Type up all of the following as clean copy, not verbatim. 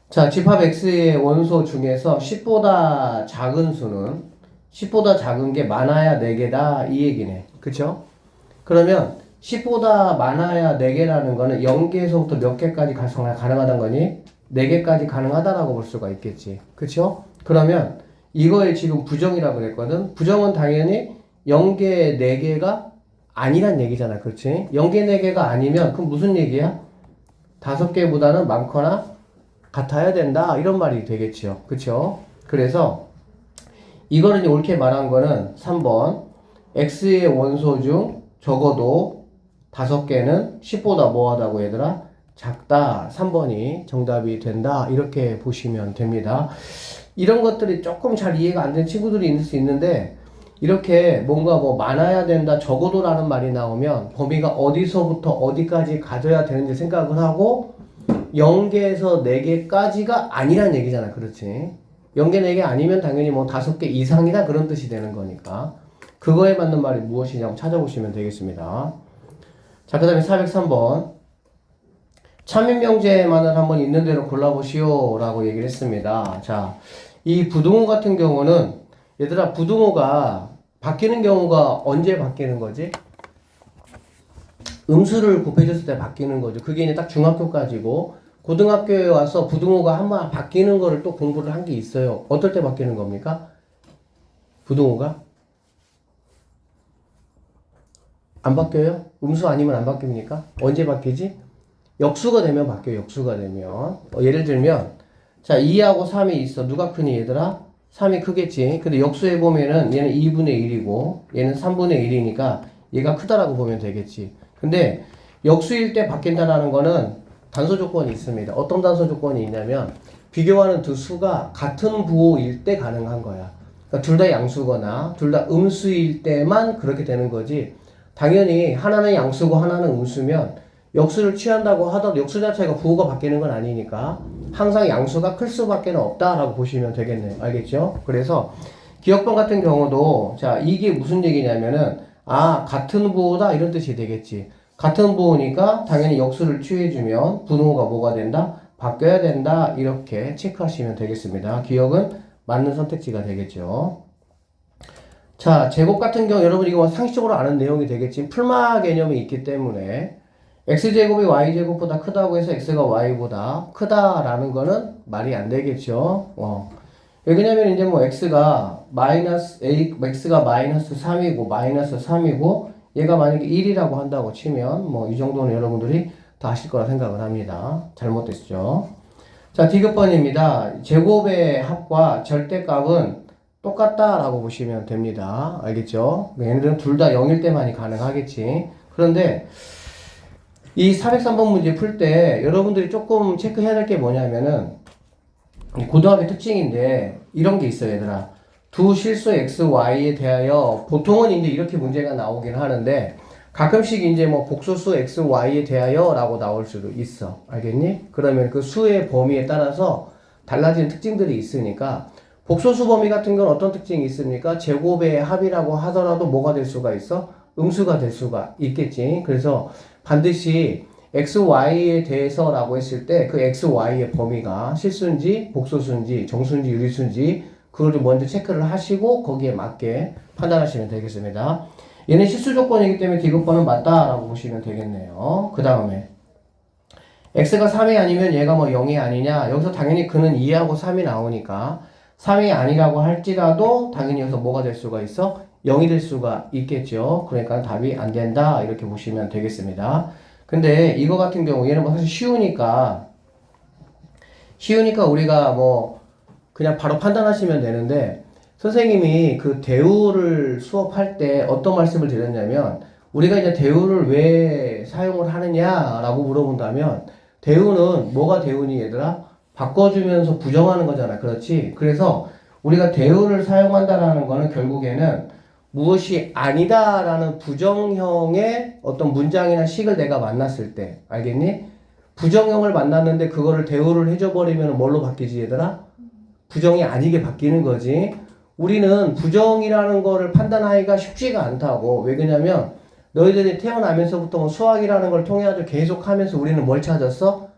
자, 집합 x의 원소 중에서 10보다 작은 수는 10보다 작은 게 많아야 4개다 이 얘기네. 그쵸? 그러면 10보다 많아야 4개라는 거는 0개에서부터 몇 개까지 가능하다는 거니? 4개까지 가능하다라고 볼 수가 있겠지. 그쵸? 그러면 이거에 지금 부정이라고 그랬거든. 부정은 당연히 0개, 4개가 아니란 얘기잖아. 그렇지? 0개, 4개가 아니면 그럼 무슨 얘기야? 5개보다는 많거나 같아야 된다. 이런 말이 되겠죠. 그쵸? 그래서 이거를 이제 옳게 말한 거는 3번. x의 원소 중 적어도 5개는 10보다 뭐하다고 얘들아? 작다. 3번이 정답이 된다. 이렇게 보시면 됩니다. 이런 것들이 조금 잘 이해가 안 되는 친구들이 있을 수 있는데 이렇게 뭔가 뭐 많아야 된다, 적어도라는 말이 나오면 범위가 어디서부터 어디까지 가져야 되는지 생각을 하고 0개에서 4개까지가 아니란 얘기잖아. 그렇지? 0개, 4개 아니면 당연히 뭐 5개 이상이다 그런 뜻이 되는 거니까 그거에 맞는 말이 무엇이냐고 찾아보시면 되겠습니다. 자, 그 다음에 403번 참인명제만을 한번 있는 대로 골라보시오 라고 얘기를 했습니다. 자, 이 부등호 같은 경우는 얘들아 부등호가 바뀌는 경우가 언제 바뀌는 거지? 음수를 곱해줬을 때 바뀌는 거죠. 그게 이제 딱 중학교까지고 고등학교에 와서 부등호가 한번 바뀌는 거를 또 공부를 한 게 있어요. 어떨 때 바뀌는 겁니까? 부등호가? 안 바뀌어요? 음수 아니면 안 바뀝니까? 언제 바뀌지? 역수가 되면 바뀌어요. 역수가 되면. 예를 들면 자 2하고 3이 있어. 누가 크니 얘들아? 3이 크겠지. 근데 역수해 보면은 얘는 2분의 1이고 얘는 3분의 1이니까 얘가 크다라고 보면 되겠지. 근데 역수일 때 바뀐다라는 거는 단서 조건이 있습니다. 어떤 단서 조건이 있냐면 비교하는 두 수가 같은 부호일 때 가능한 거야. 그러니까 둘 다 양수거나 둘 다 음수일 때만 그렇게 되는 거지. 당연히 하나는 양수고 하나는 음수면 역수를 취한다고 하더라도 역수 자체가 부호가 바뀌는 건 아니니까 항상 양수가 클 수밖에 없다라고 보시면 되겠네요. 알겠죠? 그래서 기억번 같은 경우도 자 이게 무슨 얘기냐면은 같은 부호다 이런 뜻이 되겠지. 같은 부호니까 당연히 역수를 취해주면 분호가 뭐가 된다? 바뀌어야 된다. 이렇게 체크하시면 되겠습니다. 기억은 맞는 선택지가 되겠죠. 자, 제곱 같은 경우 여러분 이거 상식적으로 아는 내용이 되겠지. 풀마 개념이 있기 때문에 x제곱이 y제곱보다 크다고 해서 x가 y보다 크다라는 거는 말이 안 되겠죠. 왜냐면 이제 뭐 x가 x가 마이너스 3이고 마이너스 3이고 얘가 만약에 1이라고 한다고 치면 뭐 이 정도는 여러분들이 다 아실 거라 생각을 합니다. 잘못됐죠. 자, 디귿번입니다. 제곱의 합과 절대값은 똑같다라고 보시면 됩니다. 알겠죠? 얘네들은 둘 다 0일 때만이 가능하겠지. 그런데 이 403번 문제 풀 때 여러분들이 조금 체크해야 될 게 뭐냐면은 고등학교 특징인데 이런 게 있어요, 얘들아. 두 실수 x, y에 대하여 보통은 이제 이렇게 문제가 나오긴 하는데 가끔씩 이제 뭐 복소수 x, y에 대하여 라고 나올 수도 있어. 알겠니? 그러면 그 수의 범위에 따라서 달라지는 특징들이 있으니까 복소수 범위 같은 건 어떤 특징이 있습니까? 제곱의 합이라고 하더라도 뭐가 될 수가 있어? 음수가 될 수가 있겠지. 그래서 반드시 x, y에 대해서 라고 했을 때 그 x, y의 범위가 실수인지 복소수인지 정수인지 유리수인지 그거를 먼저 체크를 하시고 거기에 맞게 판단하시면 되겠습니다. 얘는 실수 조건이기 때문에 디귿번은 맞다라고 보시면 되겠네요. 그 다음에 x가 3이 아니면 얘가 뭐 0이 아니냐. 여기서 당연히 그는 2하고 3이 나오니까 3이 아니라고 할지라도 당연히 여기서 뭐가 될 수가 있어? 0이 될 수가 있겠죠. 그러니까 답이 안 된다 이렇게 보시면 되겠습니다. 근데 이거 같은 경우 얘는 뭐 사실 쉬우니까 우리가 뭐 그냥 바로 판단하시면 되는데 선생님이 그 대우를 수업할 때 어떤 말씀을 드렸냐면 우리가 이제 대우를 왜 사용을 하느냐라고 물어본다면 대우는 뭐가 대우니 얘들아? 바꿔주면서 부정하는 거잖아. 그렇지? 그래서 우리가 대우를 사용한다라는 거는 결국에는 무엇이 아니다라는 부정형의 어떤 문장이나 식을 내가 만났을 때 알겠니? 부정형을 만났는데 그거를 대우를 해줘버리면 뭘로 바뀌지 얘들아? 부정이 아니게 바뀌는 거지. 우리는 부정이라는 거를 판단하기가 쉽지가 않다고. 왜 그러냐면 너희들이 태어나면서부터 뭐 수학이라는 걸 통해 가지고 계속 하면서 우리는 뭘 찾았어?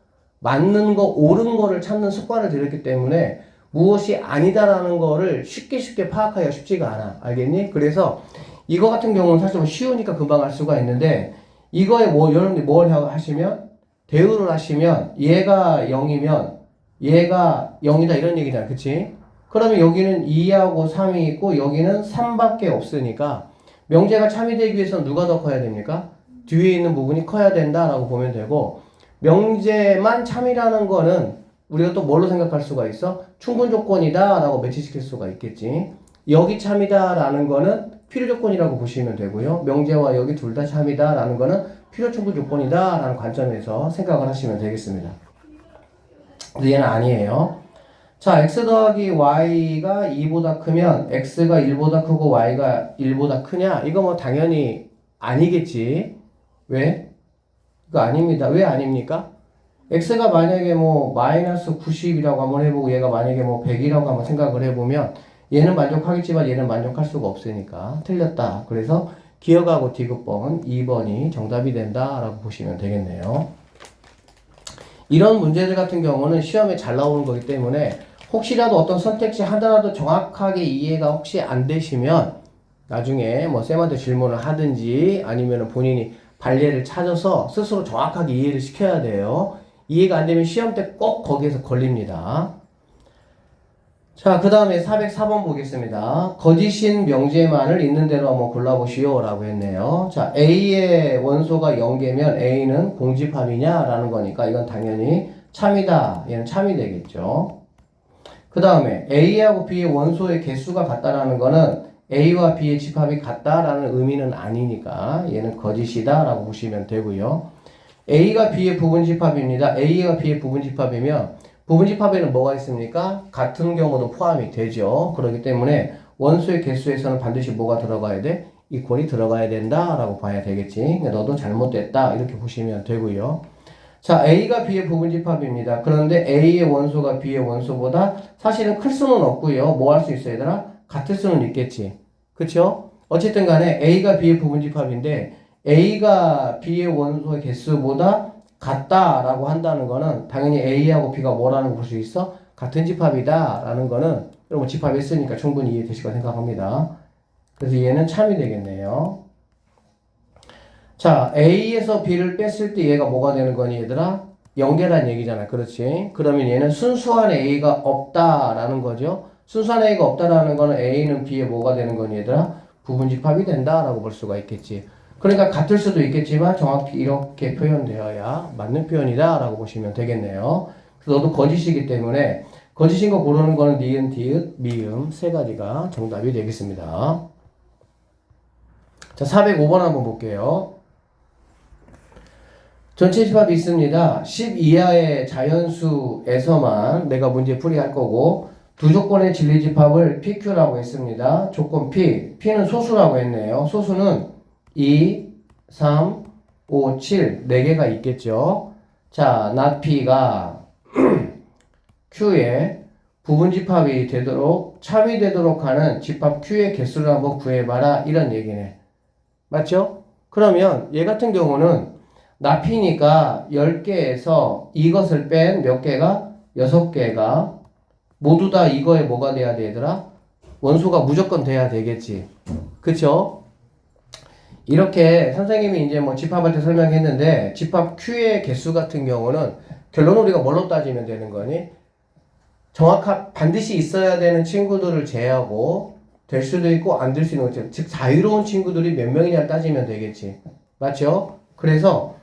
맞는 거, 옳은 거를 찾는 습관을 들였기 때문에 무엇이 아니다라는 거를 쉽게 파악하기가 쉽지가 않아. 알겠니? 그래서 이거 같은 경우는 사실 쉬우니까 금방 알 수가 있는데, 이거에 여러분들이 뭘 하시면, 대우를 하시면, 얘가 0이면, 얘가 0이다 이런 얘기잖아. 그치? 그러면 여기는 2하고 3이 있고, 여기는 3밖에 없으니까, 명제가 참이 되기 위해서는 누가 더 커야 됩니까? 뒤에 있는 부분이 커야 된다라고 보면 되고, 명제만 참이라는 거는 우리가 또 뭘로 생각할 수가 있어? 충분 조건이다 라고 매치시킬 수가 있겠지. 여기 참이다 라는 거는 필요 조건이라고 보시면 되고요. 명제와 여기 둘 다 참이다 라는 거는 필요 충분 조건이다 라는 관점에서 생각을 하시면 되겠습니다. 근데 얘는 아니에요. 자, x 더하기 y가 2보다 크면 x가 1보다 크고 y가 1보다 크냐? 이거 뭐 당연히 아니겠지. 왜? 이거 아닙니다. 왜 아닙니까? x가 만약에 뭐 마이너스 90이라고 한번 해보고 얘가 만약에 뭐 100이라고 한번 생각을 해보면 얘는 만족하겠지만 얘는 만족할 수가 없으니까 틀렸다. 그래서 기억하고 디귿번 2번이 정답이 된다라고 보시면 되겠네요. 이런 문제들 같은 경우는 시험에 잘 나오는 거기 때문에 혹시라도 어떤 선택지 하나라도 정확하게 이해가 혹시 안 되시면 나중에 뭐 쌤한테 질문을 하든지 아니면 본인이 발례를 찾아서 스스로 정확하게 이해를 시켜야 돼요. 이해가 안 되면 시험 때 꼭 거기에서 걸립니다. 자, 그 다음에 404번 보겠습니다. 거짓인 명제만을 있는 대로 한번 골라보시오 라고 했네요. 자, A의 원소가 0개면 A는 공집합이냐 라는 거니까 이건 당연히 참이다. 얘는 참이 되겠죠. 그 다음에 A하고 B의 원소의 개수가 같다라는 거는 A와 B의 집합이 같다라는 의미는 아니니까 얘는 거짓이다 라고 보시면 되고요. A가 B의 부분집합입니다. A가 B의 부분집합이면 부분집합에는 뭐가 있습니까? 같은 경우도 포함이 되죠. 그렇기 때문에 원소의 개수에서는 반드시 뭐가 들어가야 돼? 이퀄이 들어가야 된다라고 봐야 되겠지. 그러니까 너도 잘못됐다 이렇게 보시면 되고요. 자, A가 B의 부분집합입니다. 그런데 A의 원소가 B의 원소보다 사실은 클 수는 없고요. 뭐 할 수 있어 얘들아? 같을 수는 있겠지. 그쵸? 어쨌든 간에 A가 B의 부분집합인데 A가 B의 원소의 개수보다 같다라고 한다는 거는 당연히 A하고 B가 뭐라는 걸 볼 수 있어? 같은 집합이다 라는 거는 여러분 집합했으니까 충분히 이해되실 거라 생각합니다. 그래서 얘는 참이 되겠네요. 자, A에서 B를 뺐을 때 얘가 뭐가 되는 거니 얘들아? 0개란 얘기잖아. 그렇지? 그러면 얘는 순수한 A가 없다라는 거죠. 순수한 A가 없다라는 거는 A는 B에 뭐가 되는 거니 얘들아? 부분집합이 된다라고 볼 수가 있겠지. 그러니까 같을 수도 있겠지만 정확히 이렇게 표현되어야 맞는 표현이다 라고 보시면 되겠네요. 그래서 너도 거짓이기 때문에 거짓인 거 고르는 거는 니은, 디귿, 미음 세 가지가 정답이 되겠습니다. 자, 405번 한번 볼게요. 전체 집합이 있습니다. 10 이하의 자연수에서만 내가 문제 풀이할 거고 두 조건의 진리집합을 PQ라고 했습니다. 조건 P, P는 소수라고 했네요. 소수는 2, 3, 5, 7, 4개가 있겠죠. 자, not P가 Q의 부분집합이 되도록 참이 되도록 하는 집합 Q의 개수를 한번 구해봐라 이런 얘기네. 맞죠? 그러면 얘 같은 경우는 not P니까 10개에서 이것을 뺀 몇 개가? 6개가 모두 다 이거에 뭐가 돼야 돼 얘들아? 원소가 무조건 돼야 되겠지. 그쵸? 이렇게 선생님이 이제 뭐 집합할 때 설명했는데 집합 Q의 개수 같은 경우는 결론은 우리가 뭘로 따지면 되는 거니? 반드시 있어야 되는 친구들을 제외하고 될 수도 있고 안 될 수도 있는 즉 자유로운 친구들이 몇 명이냐 따지면 되겠지. 맞죠? 그래서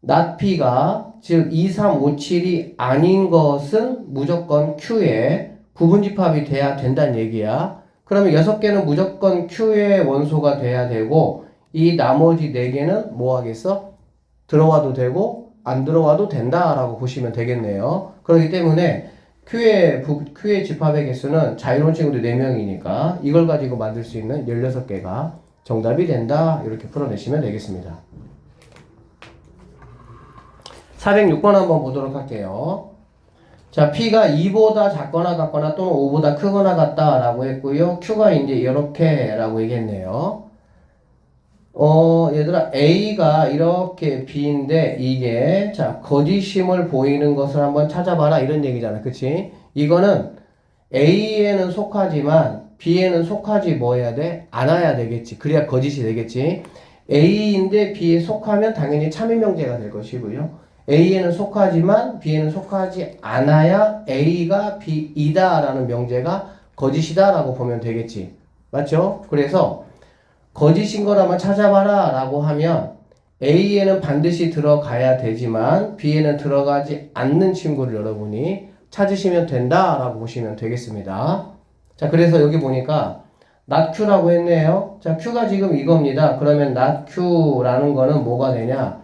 not P가 즉 2, 3, 5, 7이 아닌 것은 무조건 Q의 부분집합이 돼야 된다는 얘기야. 그러면 6개는 무조건 Q의 원소가 돼야 되고 이 나머지 4개는 뭐 하겠어? 들어와도 되고 안 들어와도 된다라고 보시면 되겠네요. 그렇기 때문에 Q의 집합의 개수는 자유로운 친구들 4명이니까 이걸 가지고 만들 수 있는 16개가 정답이 된다. 이렇게 풀어내시면 되겠습니다. 406번 한번 보도록 할게요. 자, P가 2보다 작거나 같거나 또는 5보다 크거나 같다라고 했고요. Q가 이제 이렇게라고 얘기했네요. 얘들아, A가 이렇게 B인데, 이게, 자, 거짓임을 보이는 것을 한번 찾아봐라. 이런 얘기잖아. 그치? 이거는 A에는 속하지만, B에는 속하지 뭐 해야 돼? 않아야 되겠지. 그래야 거짓이 되겠지. A인데 B에 속하면 당연히 참임명제가 될 것이고요. A에는 속하지만 B에는 속하지 않아야 A가 B이다라는 명제가 거짓이다라고 보면 되겠지. 맞죠? 그래서, 거짓인 거라면 찾아봐라 라고 하면 A에는 반드시 들어가야 되지만 B에는 들어가지 않는 친구를 여러분이 찾으시면 된다 라고 보시면 되겠습니다. 자, 그래서 여기 보니까 not Q라고 했네요. 자, Q가 지금 이겁니다. 그러면 not Q라는 거는 뭐가 되냐?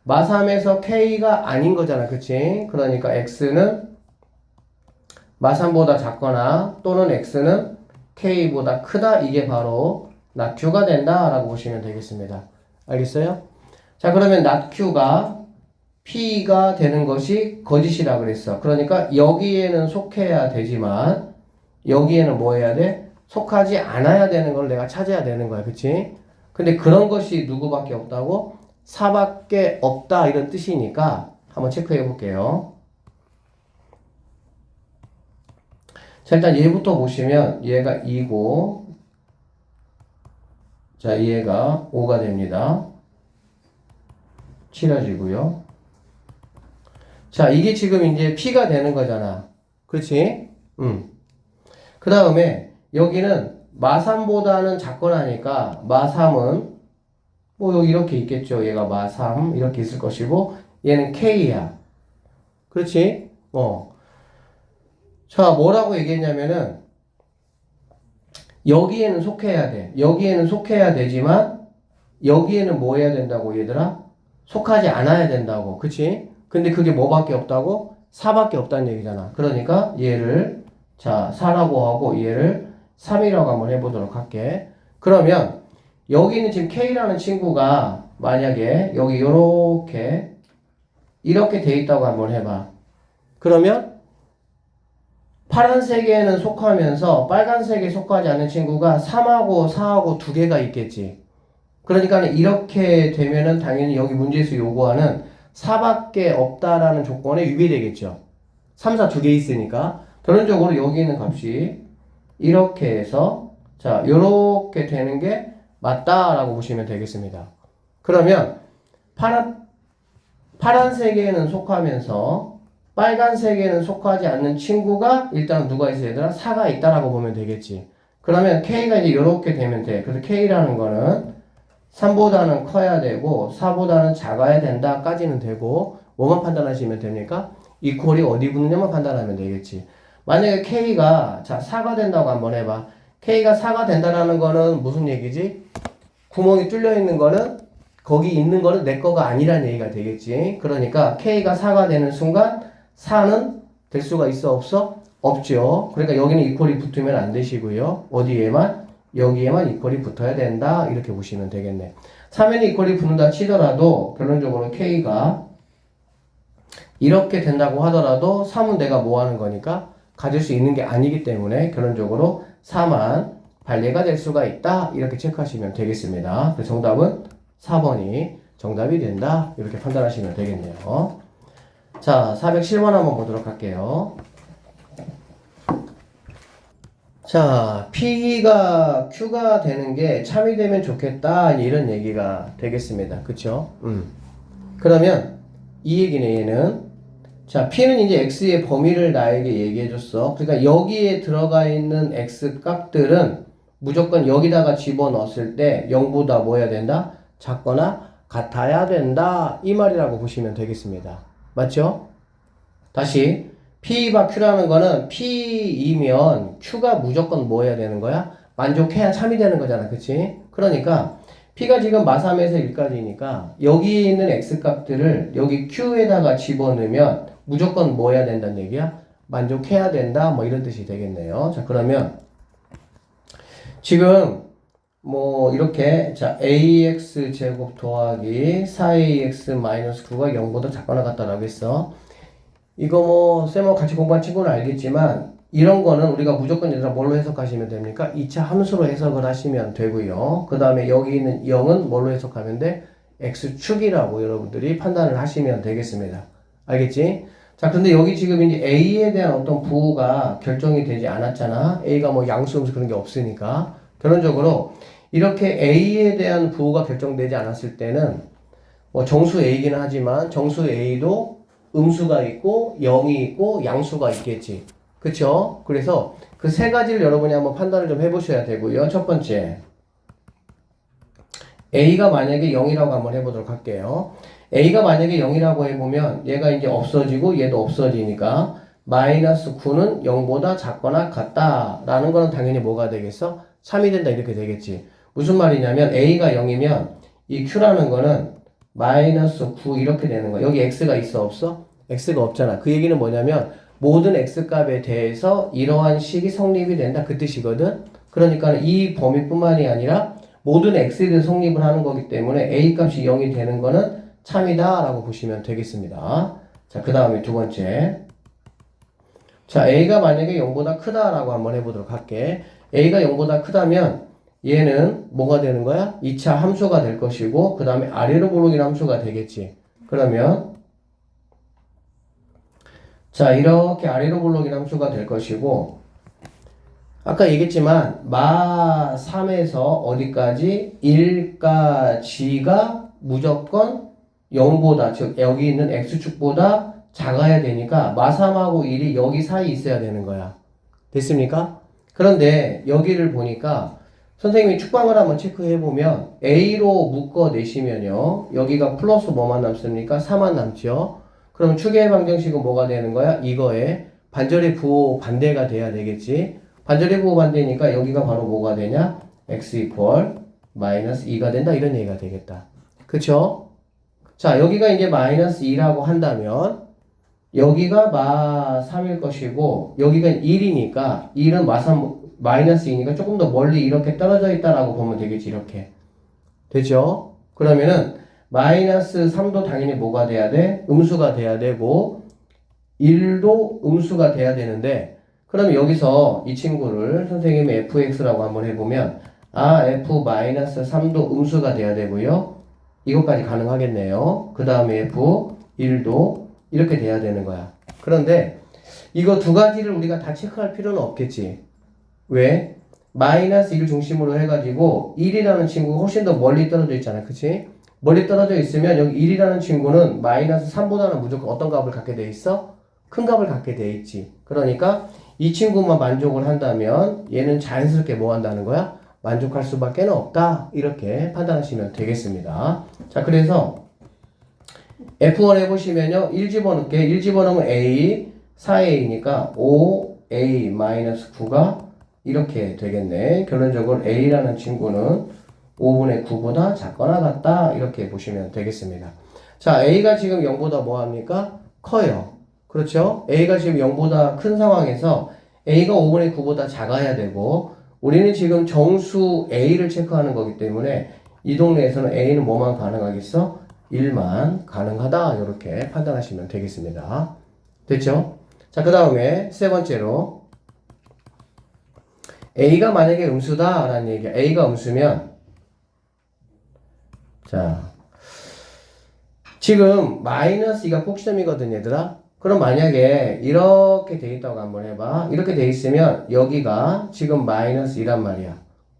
마3에서 K가 아닌 거잖아. 그치? 그러니까 X는 마3보다 작거나 또는 X는 K보다 크다. 이게 바로 not Q가 된다 라고 보시면 되겠습니다. 알겠어요? 자, 그러면 not Q가 P가 되는 것이 거짓이라 그랬어. 그러니까 여기에는 속해야 되지만 여기에는 뭐 해야 돼? 속하지 않아야 되는 걸 내가 찾아야 되는 거야. 그치? 근데 그런 것이 누구밖에 없다고? 4밖에 없다 이런 뜻이니까 한번 체크해 볼게요. 자, 일단 얘부터 보시면 얘가 2고 자, 얘가 5가 됩니다. 칠해지고요. 자, 이게 지금 이제 P가 되는 거잖아. 그렇지? 그 다음에 여기는 마3보다는 작거나니까 마3은 뭐 여기 이렇게 있겠죠. 얘가 마3 이렇게 있을 것이고 얘는 K야. 그렇지? 자, 뭐라고 얘기했냐면은 여기에는 속해야 돼. 여기에는 속해야 되지만 여기에는 뭐 해야 된다고 얘들아? 속하지 않아야 된다고. 그치? 근데 그게 뭐밖에 없다고? 4밖에 없다는 얘기잖아. 그러니까 얘를 자 4라고 하고 얘를 3이라고 한번 해보도록 할게. 그러면 여기는 지금 K라는 친구가 만약에 여기 이렇게 돼 있다고 한번 해봐. 그러면 파란색에는 속하면서 빨간색에 속하지 않는 친구가 3하고 4하고 두 개가 있겠지. 그러니까 이렇게 되면은 당연히 여기 문제에서 요구하는 4밖에 없다라는 조건에 위배되겠죠. 3, 4 두 개 있으니까. 결론적으로 여기 있는 값이 이렇게 해서 자, 요렇게 되는 게 맞다라고 보시면 되겠습니다. 그러면 파란색에는 속하면서 빨간색에는 속하지 않는 친구가 일단 누가 있어야 되나? 4가 있다라고 보면 되겠지. 그러면 K가 이제 이렇게 되면 돼. 그래서 K라는 거는 3보다는 커야 되고 4보다는 작아야 된다까지는 되고 뭐만 판단하시면 됩니까? 이퀄이 어디 붙느냐만 판단하면 되겠지. 만약에 K가 자 4가 된다고 한번 해봐. K가 4가 된다라는 거는 무슨 얘기지? 구멍이 뚫려 있는 거는 거기 있는 거는 내 거가 아니라는 얘기가 되겠지. 그러니까 K가 4가 되는 순간 4는 될 수가 있어 없어? 없죠. 그러니까 여기는 이퀄이 붙으면 안 되시고요. 어디에만? 여기에만 이퀄이 붙어야 된다. 이렇게 보시면 되겠네. 3에는 이퀄이 붙는다 치더라도 결론적으로 K가 이렇게 된다고 하더라도 3은 내가 뭐 하는 거니까 가질 수 있는 게 아니기 때문에 결론적으로 4만 발레가 될 수가 있다. 이렇게 체크하시면 되겠습니다. 그래서 정답은 4번이 정답이 된다. 이렇게 판단하시면 되겠네요. 자, 407번 한번 보도록 할게요. 자, P가 Q가 되는 게 참이 되면 좋겠다. 이런 얘기가 되겠습니다. 그쵸? 그러면 이 얘기는 얘는 자, P는 이제 X의 범위를 나에게 얘기해줬어. 그러니까 여기에 들어가 있는 X 값들은 무조건 여기다가 집어넣었을 때 0보다 뭐 해야 된다? 작거나 같아야 된다. 이 말이라고 보시면 되겠습니다. 맞죠? 다시 P와 Q라는 거는 P이면 Q가 무조건 뭐 해야 되는 거야? 만족해야 참이 되는 거잖아. 그치? 그러니까 P가 지금 마3에서 1까지니까 여기에 있는 X값들을 여기 Q에다가 집어넣으면 무조건 뭐 해야 된다는 얘기야? 만족해야 된다. 뭐 이런 뜻이 되겠네요. 자, 그러면 지금 뭐 이렇게 자 ax 제곱 더하기 4ax 마이너스 9가 0보다 작거나 같다라고 했어. 이거 뭐 쌤하고 같이 공부한 친구는 알겠지만 이런 거는 우리가 무조건 얘들아 뭘로 해석하시면 됩니까? 2차 함수로 해석을 하시면 되고요. 그 다음에 여기 있는 0은 뭘로 해석하면 돼? x축이라고 여러분들이 판단을 하시면 되겠습니다. 알겠지? 자, 근데 여기 지금 이제 a에 대한 어떤 부호가 결정이 되지 않았잖아. a가 뭐 양수, 음수 그런 게 없으니까. 결론적으로 이렇게 a에 대한 부호가 결정되지 않았을 때는 뭐 정수 a이긴 하지만 정수 a도 음수가 있고 0이 있고 양수가 있겠지. 그쵸? 그래서 그 세 가지를 여러분이 한번 판단을 좀 해보셔야 되고요. 첫 번째, a가 만약에 0이라고 한번 해보도록 할게요. a가 만약에 0이라고 해보면 얘가 이제 없어지고 얘도 없어지니까 마이너스 9는 0보다 작거나 같다라는 거는 당연히 뭐가 되겠어? 3이 된다 이렇게 되겠지. 무슨 말이냐면 a가 0이면 이 q라는 거는 마이너스 9 이렇게 되는 거야. 여기 x가 있어 없어? x가 없잖아. 그 얘기는 뭐냐면 모든 x값에 대해서 이러한 식이 성립이 된다 그 뜻이거든. 그러니까 이 범위뿐만이 아니라 모든 x에 대해 성립을 하는 거기 때문에 a 값이 0이 되는 거는 참이다 라고 보시면 되겠습니다. 자, 그 다음에 두 번째, 자 a가 만약에 0보다 크다라고 한번 해보도록 할게. a가 0보다 크다면 얘는 뭐가 되는 거야? 2차 함수가 될 것이고 그 다음에 아래로 볼록인 함수가 되겠지. 그러면 자 이렇게 아래로 볼록인 함수가 될 것이고 아까 얘기했지만 마 3에서 어디까지? 1까지가 무조건 0보다 즉 여기 있는 x축보다 작아야 되니까 마 3하고 1이 여기 사이 있어야 되는 거야. 됐습니까? 그런데 여기를 보니까 선생님이 축방을 한번 체크해보면 A로 묶어내시면요. 여기가 플러스 뭐만 남습니까? 4만 남죠. 그럼 축의 방정식은 뭐가 되는 거야? 이거에 반절의 부호 반대가 돼야 되겠지. 반절의 부호 반대니까 여기가 바로 뭐가 되냐? x 이퀄 마이너스 2가 된다 이런 얘기가 되겠다. 그쵸? 자 여기가 이제 마이너스 2라고 한다면 여기가 마 3일 것이고 여기가 1이니까 1은 마이너스 2니까 조금 더 멀리 이렇게 떨어져 있다라고 보면 되겠지. 이렇게 되죠? 그러면은 마이너스 3도 당연히 뭐가 돼야 돼? 음수가 돼야 되고 1도 음수가 돼야 되는데 그럼 여기서 이 친구를 선생님이 fx라고 한번 해보면 f-3도 음수가 돼야 되고요. 이것까지 가능하겠네요. 그 다음에 f1도 이렇게 돼야 되는 거야. 그런데 이거 두 가지를 우리가 다 체크할 필요는 없겠지. 왜? 마이너스 1 중심으로 해가지고 1이라는 친구가 훨씬 더 멀리 떨어져 있잖아. 그치? 멀리 떨어져 있으면 여기 1이라는 친구는 마이너스 3보다는 무조건 어떤 값을 갖게 돼 있어? 큰 값을 갖게 돼 있지. 그러니까 이 친구만 만족을 한다면 얘는 자연스럽게 뭐 한다는 거야? 만족할 수밖에 없다. 이렇게 판단하시면 되겠습니다. 자, 그래서 F1 해보시면요. 1 집어넣을게. 1 집어넣으면 A, 4A니까 5A-9가 이렇게 되겠네. 결론적으로 A라는 친구는 5분의 9보다 작거나 같다. 이렇게 보시면 되겠습니다. 자, A가 지금 0보다 뭐 합니까? 커요. 그렇죠? A가 지금 0보다 큰 상황에서 A가 5분의 9보다 작아야 되고 우리는 지금 정수 A를 체크하는 거기 때문에 이 동네에서는 A는 뭐만 가능하겠어? 1만 가능하다. 이렇게 판단하시면 되겠습니다. 됐죠? 자, 그 다음에 세 번째로 A가 만약에 음수다 라는 얘기야. A가 음수면 자 지금 마이너스 2가 꼭지점이거든 얘들아. 그럼 만약에 이렇게 돼 있다고 한번 해봐. 이렇게 돼 있으면 여기가 지금 마이너스 2란 말이야.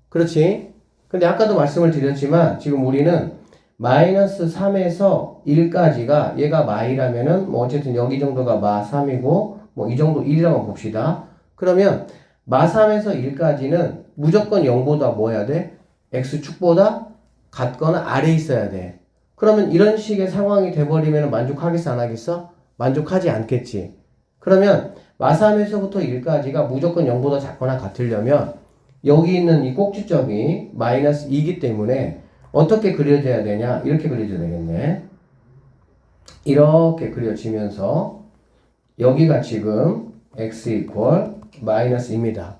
그렇지? 근데 아까도 말씀을 드렸지만 지금 우리는 마이너스 3에서 1까지가 얘가 마이라면은 뭐 어쨌든 여기 정도가 마 3이고 뭐 이 정도 1이라고 봅시다. 그러면 마 3에서 1까지는 무조건 0보다 뭐 해야 돼? x축보다 같거나 아래에 있어야 돼. 그러면 이런 식의 상황이 돼버리면 만족하겠어 안 하겠어? 만족하지 않겠지. 그러면 마 3에서부터 1까지가 무조건 0보다 작거나 같으려면 여기 있는 이 꼭지점이 마이너스 2이기 때문에 어떻게 그려져야 되냐? 이렇게 그려져야 되겠네. 이렇게 그려지면서 여기가 지금 x 이퀄 마이너스입니다.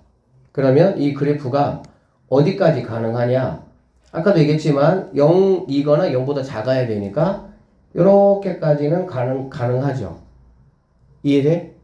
그러면 이 그래프가 어디까지 가능하냐? 아까도 얘기했지만 0이거나 0보다 작아야 되니까 이렇게까지는 가능하죠. 이해돼?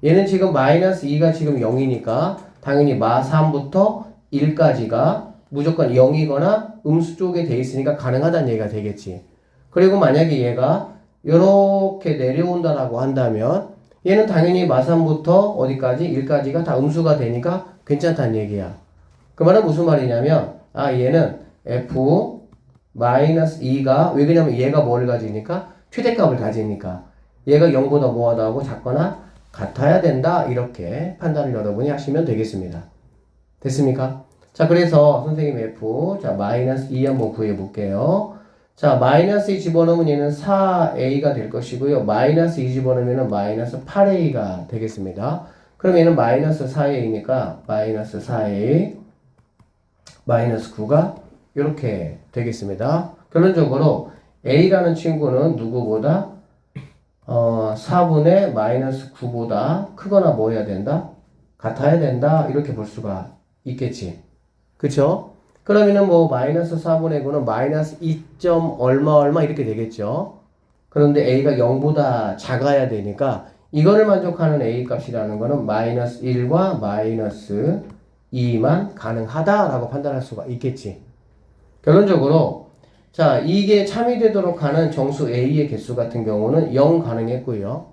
얘는 지금 마이너스 2가 지금 0이니까 당연히 마 3부터 1까지가 무조건 0이거나 음수 쪽에 돼 있으니까 가능하다는 얘기가 되겠지. 그리고 만약에 얘가 이렇게 내려온다라고 한다면 얘는 당연히 마 3부터 어디까지? 1까지가 다 음수가 되니까 괜찮다는 얘기야. 그 말은 무슨 말이냐면 얘는 f 마이너스 2가 왜 그러냐면 얘가 뭐를 가지니까 최대값을 가지니까 얘가 0보다 뭐하다 하고 작거나 같아야 된다 이렇게 판단을 여러분이 하시면 되겠습니다. 됐습니까? 자 그래서 선생님 f 자 마이너스 2 한번 구해 볼게요. 자 마이너스 2 집어넣으면 얘는 4a가 될 것이고요. 마이너스 2 집어넣으면 마이너스 8a가 되겠습니다. 그럼 얘는 마이너스 4a니까 마이너스 4a 마이너스 9가 이렇게 되겠습니다. 결론적으로 a라는 친구는 누구보다 4분의 마이너스 9보다 크거나 뭐 해야 된다? 같아야 된다. 이렇게 볼 수가 있겠지. 그쵸? 그러면은 뭐 마이너스 4분의 9는 마이너스 2. 얼마 얼마 이렇게 되겠죠. 그런데 a가 0보다 작아야 되니까 이거를 만족하는 a 값이라는 거는 마이너스 1과 마이너스 2만 가능하다라고 판단할 수가 있겠지. 결론적으로 자 이게 참이되도록 하는 정수 a의 개수 같은 경우는 0 가능했고요.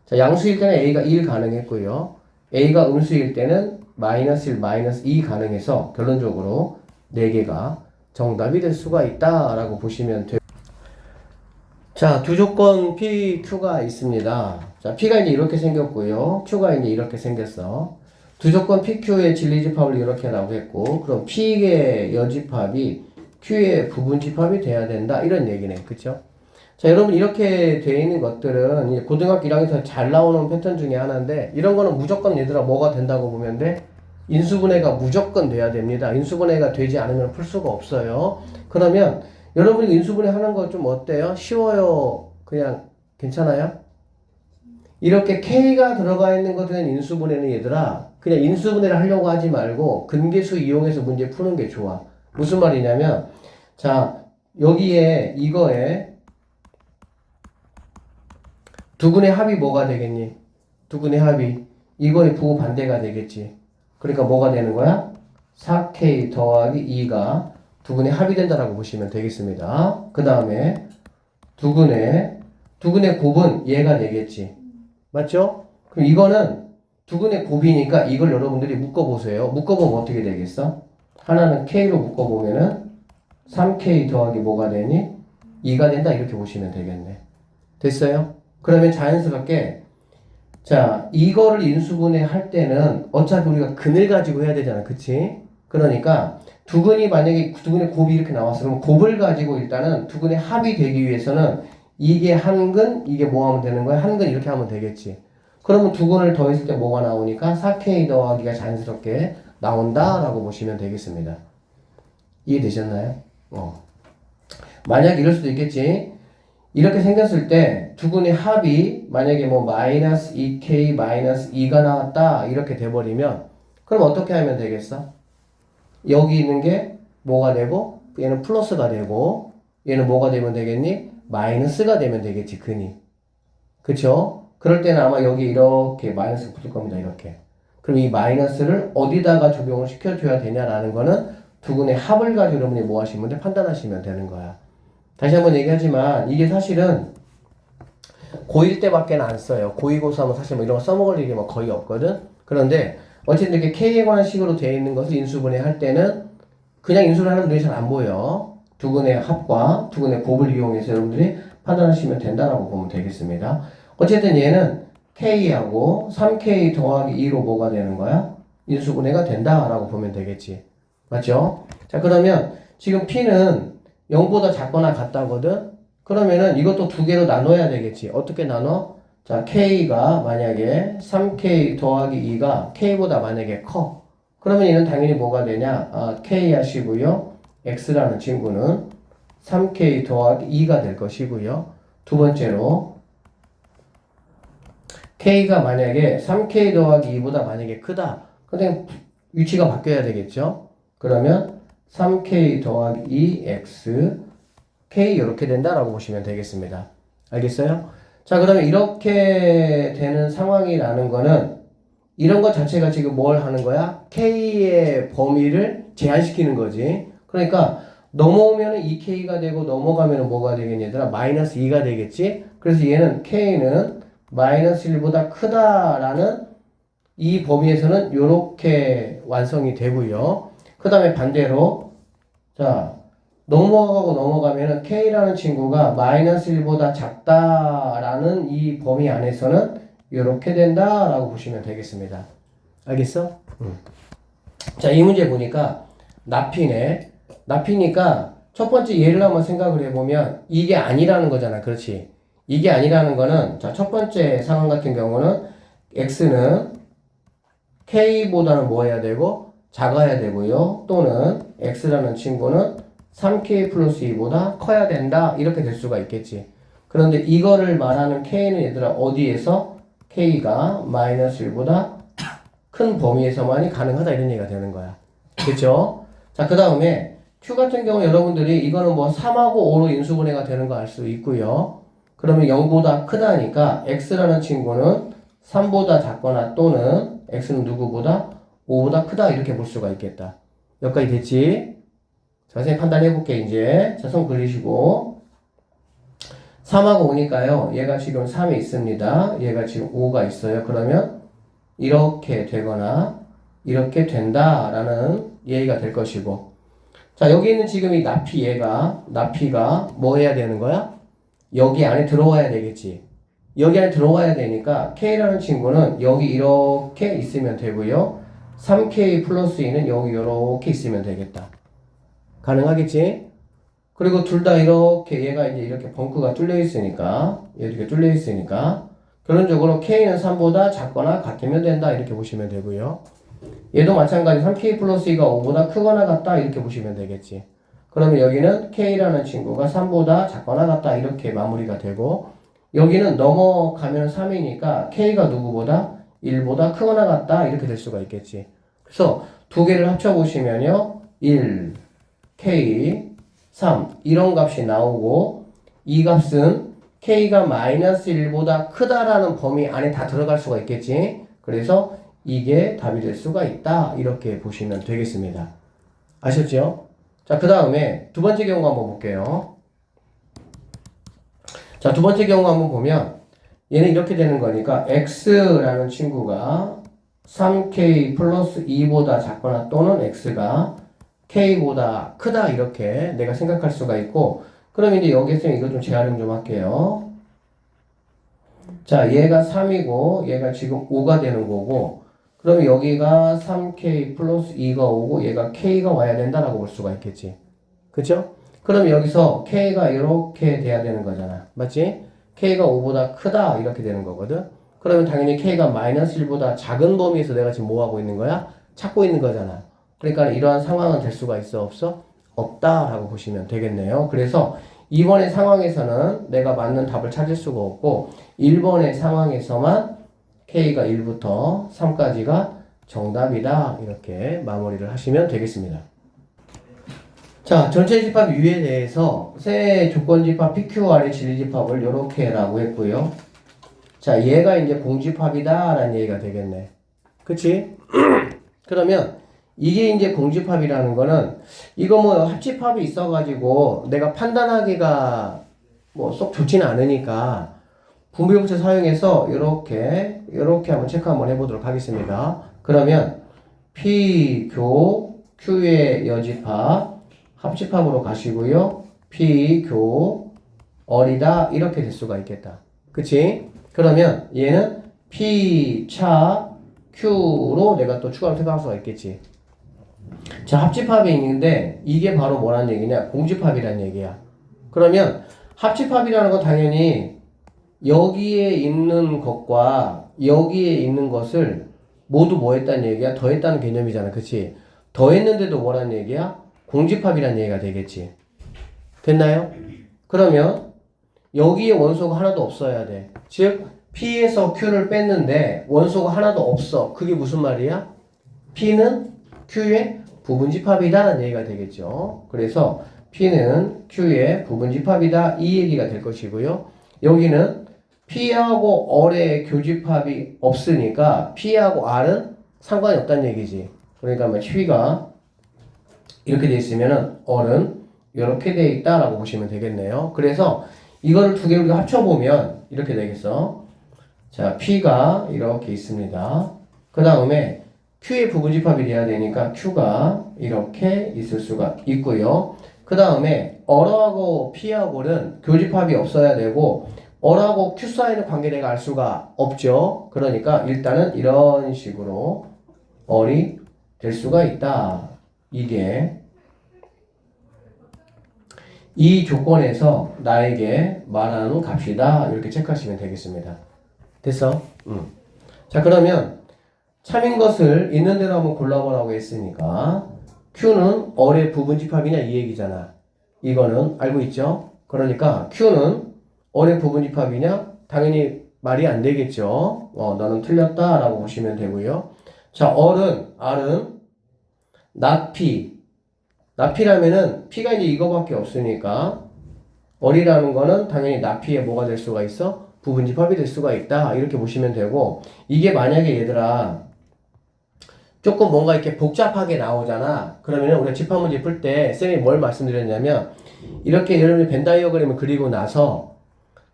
자 양수일 때는 a가 1 가능했고요. a가 음수일 때는 마이너스 1, 마이너스 2 가능해서 결론적으로 4개가 정답이 될 수가 있다라고 보시면 돼요. 자, 두 조건 P, Q가 있습니다. 자, P가 이제 이렇게 생겼고요. Q가 이제 이렇게 생겼어. 두 조건 PQ의 진리집합을 이렇게 라고 했고, 그럼 P의 여집합이 Q의 부분집합이 돼야 된다. 이런 얘기네. 그쵸? 자, 여러분, 이렇게 되어 있는 것들은 이제 고등학교 1학년에서 잘 나오는 패턴 중에 하나인데, 이런 거는 무조건 얘들아 뭐가 된다고 보면 돼? 인수분해가 무조건 돼야 됩니다. 인수분해가 되지 않으면 풀 수가 없어요. 그러면 여러분이 인수분해 하는 거 좀 어때요? 쉬워요? 그냥 괜찮아요? 이렇게 K가 들어가 있는 것들은 인수분해는 얘들아 그냥 인수분해를 하려고 하지 말고 근계수 이용해서 문제 푸는 게 좋아. 무슨 말이냐면 자 여기에 이거에 두근의 합이 뭐가 되겠니? 두근의 합이 이거의 부호 반대가 되겠지. 그러니까 뭐가 되는 거야? 4K 더하기 2가 두근의 합이 된다라고 보시면 되겠습니다. 그 다음에 두근의 곱은 얘가 되겠지. 맞죠? 그럼 이거는 두근의 곱이니까 이걸 여러분들이 묶어보세요. 묶어보면 어떻게 되겠어? 하나는 K로 묶어보면은 3K 더하기 뭐가 되니? 2가 된다 이렇게 보시면 되겠네. 됐어요? 그러면 자연스럽게 자 이거를 인수분해 할 때는 어차피 우리가 근을 가지고 해야 되잖아. 그치? 그러니까 두근이 만약에 두근의 곱이 이렇게 나왔어. 그럼 곱을 가지고 일단은 두근의 합이 되기 위해서는 이게 한근, 이게 뭐 하면 되는 거야? 한근 이렇게 하면 되겠지. 그러면 두근을 더했을 때 뭐가 나오니까 4K 더하기가 자연스럽게 나온다라고 보시면 되겠습니다. 이해되셨나요? 만약 이럴 수도 있겠지. 이렇게 생겼을 때 두근의 합이 만약에 뭐 마이너스 2K 마이너스 2가 나왔다 이렇게 돼버리면 그럼 어떻게 하면 되겠어? 여기 있는 게 뭐가 되고 얘는 플러스가 되고 얘는 뭐가 되면 되겠니? 마이너스가 되면 되겠지 근이. 그쵸? 그럴 때는 아마 여기 이렇게 마이너스가 붙을 겁니다. 이렇게. 그럼 이 마이너스를 어디다가 적용을 시켜줘야 되냐라는 거는 두근의 합을 가지고 여러분이 뭐 하시면 돼? 판단하시면 되는 거야. 다시 한번 얘기하지만 이게 사실은 고1 때밖에 안 써요. 고2, 고3은 사실 뭐 이런 거 써먹을 일이 뭐 거의 없거든. 그런데 어쨌든 이렇게 K에 관한 식으로 되어 있는 것을 인수분해 할 때는 그냥 인수를 하는 분들이 잘 안 보여. 두근의 합과 두근의 곱을 이용해서 여러분들이 판단하시면 된다라고 보면 되겠습니다. 어쨌든 얘는 K하고 3K 더하기 2로 뭐가 되는 거야? 인수분해가 된다라고 보면 되겠지. 맞죠? 자 그러면 지금 P는 0보다 작거나 같다거든? 그러면은 이것도 두 개로 나눠야 되겠지. 어떻게 나눠? 자, K가 만약에 3K 더하기 2가 K보다 만약에 커. 그러면 얘는 당연히 뭐가 되냐? K 하시고요. X라는 친구는 3K 더하기 2가 될 것이고요. 두 번째로 K가 만약에 3K 더하기 2보다 만약에 크다. 근데 위치가 바뀌어야 되겠죠? 그러면 3K 더하기 2X K 이렇게 된다라고 보시면 되겠습니다. 알겠어요? 자, 그러면 이렇게 되는 상황이라는 거는 이런 것 자체가 지금 뭘 하는 거야? K의 범위를 제한시키는 거지. 그러니까 넘어오면 2K가 되고 넘어가면 뭐가 되겠니 얘들아? 마이너스 2가 되겠지? 그래서 얘는 K는 마이너스 1보다 크다라는 이 범위에서는 이렇게 완성이 되고요. 그 다음에 반대로 자 넘어가고 넘어가면은 K라는 친구가 마이너스 1보다 작다라는 이 범위 안에서는 이렇게 된다라고 보시면 되겠습니다. 알겠어? 자, 이 문제 보니까 납피네. 납피니까 첫 번째 예를 한번 생각을 해보면 이게 아니라는 거잖아. 그렇지? 이게 아니라는 거는 자, 첫 번째 상황 같은 경우는 X는 K보다는 뭐 해야 되고 작아야 되고요. 또는 X라는 친구는 3K 플러스 2보다 커야 된다. 이렇게 될 수가 있겠지. 그런데 이거를 말하는 K는 얘들아 어디에서 K가 마이너스 1보다 큰 범위에서만이 가능하다 이런 얘기가 되는 거야. 그렇죠? 자, 그 다음에 Q 같은 경우 여러분들이 이거는 뭐 3하고 5로 인수분해가 되는 거 알 수 있고요. 그러면 0보다 크다니까 X라는 친구는 3보다 작거나 또는 X는 누구보다 5보다 크다 이렇게 볼 수가 있겠다. 여기까지 됐지? 자, 선생님 판단해 볼게 이제. 자, 손 그리시고 3하고 5니까요. 얘가 지금 3이 있습니다. 얘가 지금 5가 있어요. 그러면 이렇게 되거나 이렇게 된다라는 얘기가 될 것이고 자, 여기 있는 지금 이 납피가 뭐 해야 되는 거야? 여기 안에 들어와야 되겠지. 여기 안에 들어와야 되니까 K라는 친구는 여기 이렇게 있으면 되고요. 3K 플러스 2는 여기 이렇게 있으면 되겠다. 가능하겠지? 그리고 둘 다 이렇게 얘가 이제 이렇게 벙크가 뚫려 있으니까 이렇게 뚫려 있으니까 결론적으로 K는 3보다 작거나 같으면 된다 이렇게 보시면 되고요. 얘도 마찬가지 3K 플러스 2가 5보다 크거나 같다 이렇게 보시면 되겠지. 그러면 여기는 K라는 친구가 3보다 작거나 같다 이렇게 마무리가 되고 여기는 넘어가면 3이니까 K가 누구보다 1보다 크거나 같다 이렇게 될 수가 있겠지. 그래서 두 개를 합쳐보시면요 1, K, 3 이런 값이 나오고 이 값은 K가 마이너스 1보다 크다라는 범위 안에 다 들어갈 수가 있겠지. 그래서 이게 답이 될 수가 있다 이렇게 보시면 되겠습니다. 아셨죠? 자, 그 다음에 두 번째 경우 한번 볼게요. 자, 두 번째 경우 한번 보면 얘는 이렇게 되는 거니까 X라는 친구가 3K 플러스 2보다 작거나 또는 X가 K보다 크다 이렇게 내가 생각할 수가 있고 그럼 이제 여기서 이거 좀 재활용 좀 할게요. 자, 얘가 3이고 얘가 지금 5가 되는 거고 그러면 여기가 3K 플러스 2가 오고 얘가 K가 와야 된다라고 볼 수가 있겠지. 그쵸? 그럼 여기서 K가 이렇게 돼야 되는 거잖아. 맞지? K가 5보다 크다 이렇게 되는 거거든. 그러면 당연히 K가 마이너스 1보다 작은 범위에서 내가 지금 뭐 하고 있는 거야? 찾고 있는 거잖아. 그러니까 이러한 상황은 될 수가 있어 없어? 없다라고 보시면 되겠네요. 그래서 2번의 상황에서는 내가 맞는 답을 찾을 수가 없고 1번의 상황에서만 K가 1부터 3까지가 정답이다 이렇게 마무리를 하시면 되겠습니다. 자, 전체 집합 U에 대해서 세 조건 집합 PQR의 진리 집합을 이렇게라고 했고요. 자, 얘가 이제 공집합이다 라는 얘기가 되겠네. 그치? 그러면 이게 이제 공집합이라는 거는 이거 뭐 합집합이 있어가지고 내가 판단하기가 뭐 쏙 좋지는 않으니까 분비법칙 사용해서 이렇게 한번 체크 한번 해보도록 하겠습니다. 그러면 P, 교, Q의 여집합, 합집합으로 가시고요. P, 교, 어리다 이렇게 될 수가 있겠다. 그치? 그러면 얘는 P, 차, Q로 내가 또 추가로 생각할 수가 있겠지. 자, 합집합이 있는데 이게 바로 뭐라는 얘기냐? 공집합이라는 얘기야. 그러면 합집합이라는 건 당연히 여기에 있는 것과 여기에 있는 것을 모두 뭐 했다는 얘기야? 더했다는 개념이잖아. 그치? 더했는데도 뭐라는 얘기야? 공집합이라는 얘기가 되겠지. 됐나요? 그러면 여기에 원소가 하나도 없어야 돼. 즉 P에서 Q를 뺐는데 원소가 하나도 없어. 그게 무슨 말이야? P는 Q의 부분집합이다라는 얘기가 되겠죠. 그래서 P는 Q의 부분집합이다 이 얘기가 될 것이고요. 여기는 P하고 R의 교집합이 없으니까 P하고 R은 상관이 없다는 얘기지. 그러니까 뭐 P가 이렇게 돼 있으면은 R은 이렇게 돼 있다라고 보시면 되겠네요. 그래서 이거를 두 개를 우리가 합쳐보면 이렇게 되겠어. 자, P가 이렇게 있습니다. 그 다음에 Q의 부분집합이 돼야 되니까 Q가 이렇게 있을 수가 있고요. 그 다음에 R하고 P하고는 교집합이 없어야 되고 R하고 Q 사이의 관계 내가 알 수가 없죠. 그러니까 일단은 이런 식으로 R이 될 수가 있다. 이게 이 조건에서 나에게 말하는 값이다. 이렇게 체크하시면 되겠습니다. 됐어? 자, 그러면 참인 것을 있는 대로 한번 골라보라고 했으니까 Q는 R의 부분집합이냐 이 얘기잖아. 이거는 알고 있죠? 그러니까 Q는 R의 부분집합이냐? 당연히 말이 안 되겠죠. 너는 틀렸다라고 보시면 되고요. 자, R은 not P. not P라면은 P가 이제 이거밖에 없으니까 R이라는 거는 당연히 not P에 뭐가 될 수가 있어? 부분집합이 될 수가 있다. 이렇게 보시면 되고 이게 만약에 얘들아 조금 뭔가 이렇게 복잡하게 나오잖아. 그러면 우리가 집합문제 풀 때 쌤이 뭘 말씀드렸냐면 이렇게 여러분이 벤 다이어그램을 그리고 나서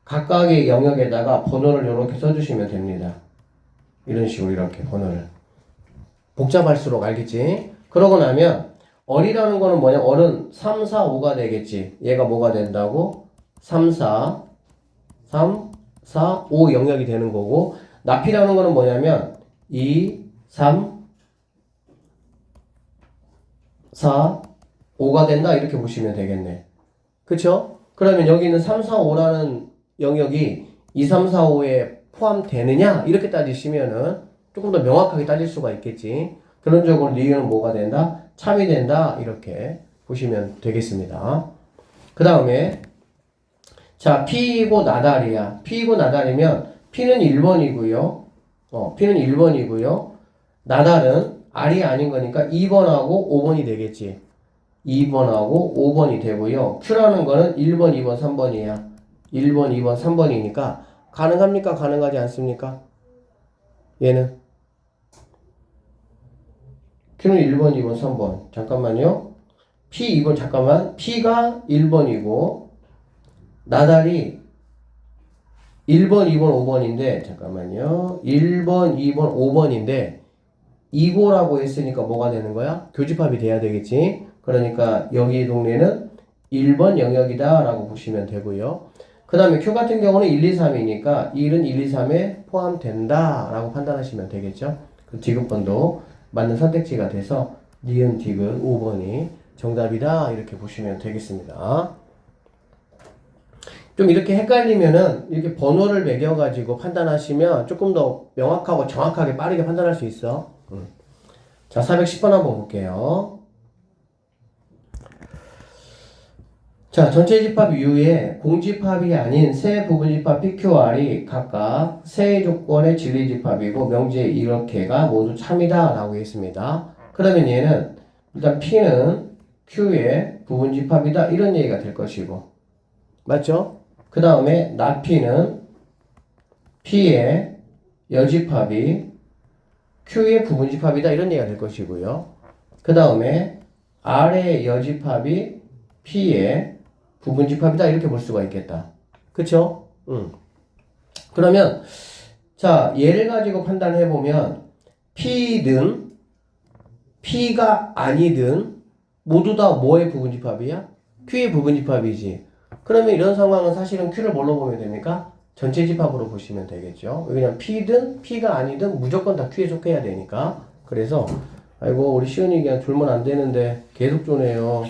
각각의 영역에다가 번호를 이렇게 써주시면 됩니다. 이런 식으로 이렇게 번호를. 복잡할수록 알겠지? 그러고 나면 R이라는 거는 뭐냐? R은 3, 4, 5가 되겠지. 얘가 뭐가 된다고? 3, 4, 5 영역이 되는 거고 나피라는 거는 뭐냐면 2, 3, 4, 5가 된다 이렇게 보시면 되겠네. 그쵸? 그러면 여기 있는 3, 4, 5라는 영역이 2, 3, 4, 5에 포함되느냐 이렇게 따지시면은 조금 더 명확하게 따질 수가 있겠지. 결론적으로 니은 뭐가 된다? 참이 된다 이렇게 보시면 되겠습니다. 그 다음에 자 P이고 나달이야. P이고 나달이면 P는 1번이고요. P는 1번이고요. 나달은 R이 아닌 거니까 2번하고 5번이 되겠지. 2번하고 5번이 되고요. Q라는 거는 1번, 2번, 3번이야. 1번, 2번, 3번이니까 가능합니까? 가능하지 않습니까? 얘는 Q는 1번, 2번, 3번. 잠깐만요. P 2번 잠깐만. P가 1번이고 나달이 1번, 2번, 5번인데 잠깐만요. 1번, 2번, 5번인데 이고라고 했으니까 뭐가 되는 거야? 교집합이 돼야 되겠지. 그러니까 여기 동네는 1번 영역이다 라고 보시면 되고요. 그 다음에 Q 같은 경우는 1, 2, 3이니까 1은 1, 2, 3에 포함된다 라고 판단하시면 되겠죠. 그 디귿번도 맞는 선택지가 돼서 니은 디귿 5번이 정답이다 이렇게 보시면 되겠습니다. 좀 이렇게 헷갈리면은 이렇게 번호를 매겨가지고 판단하시면 조금 더 명확하고 정확하게 빠르게 판단할 수 있어. 자, 410번 한번 볼게요. 자, 전체 집합 U에 공집합이 아닌 세 부분집합 PQR이 각각 세 조건의 진리집합이고 명제 이렇게가 모두 참이다 라고 했습니다. 그러면 얘는 일단 P는 Q의 부분집합이다 이런 얘기가 될 것이고 맞죠? 그 다음에 not P는 P의 여집합이 Q의 부분집합이다 이런 얘기가 될 것이고요. 그 다음에 R의 여집합이 P의 부분집합이다 이렇게 볼 수가 있겠다. 그쵸? 그러면 자 얘를 가지고 판단해 보면 P든 P가 아니든 모두 다 뭐의 부분집합이야? Q의 부분집합이지. 그러면 이런 상황은 사실은 Q를 뭘로 보면 됩니까? 전체 집합으로 보시면 되겠죠. 왜냐면 P든 P가 아니든 무조건 다 Q에 속해야 되니까. 그래서 아이고 우리 시은이 그냥 졸면 안 되는데 계속 조네요.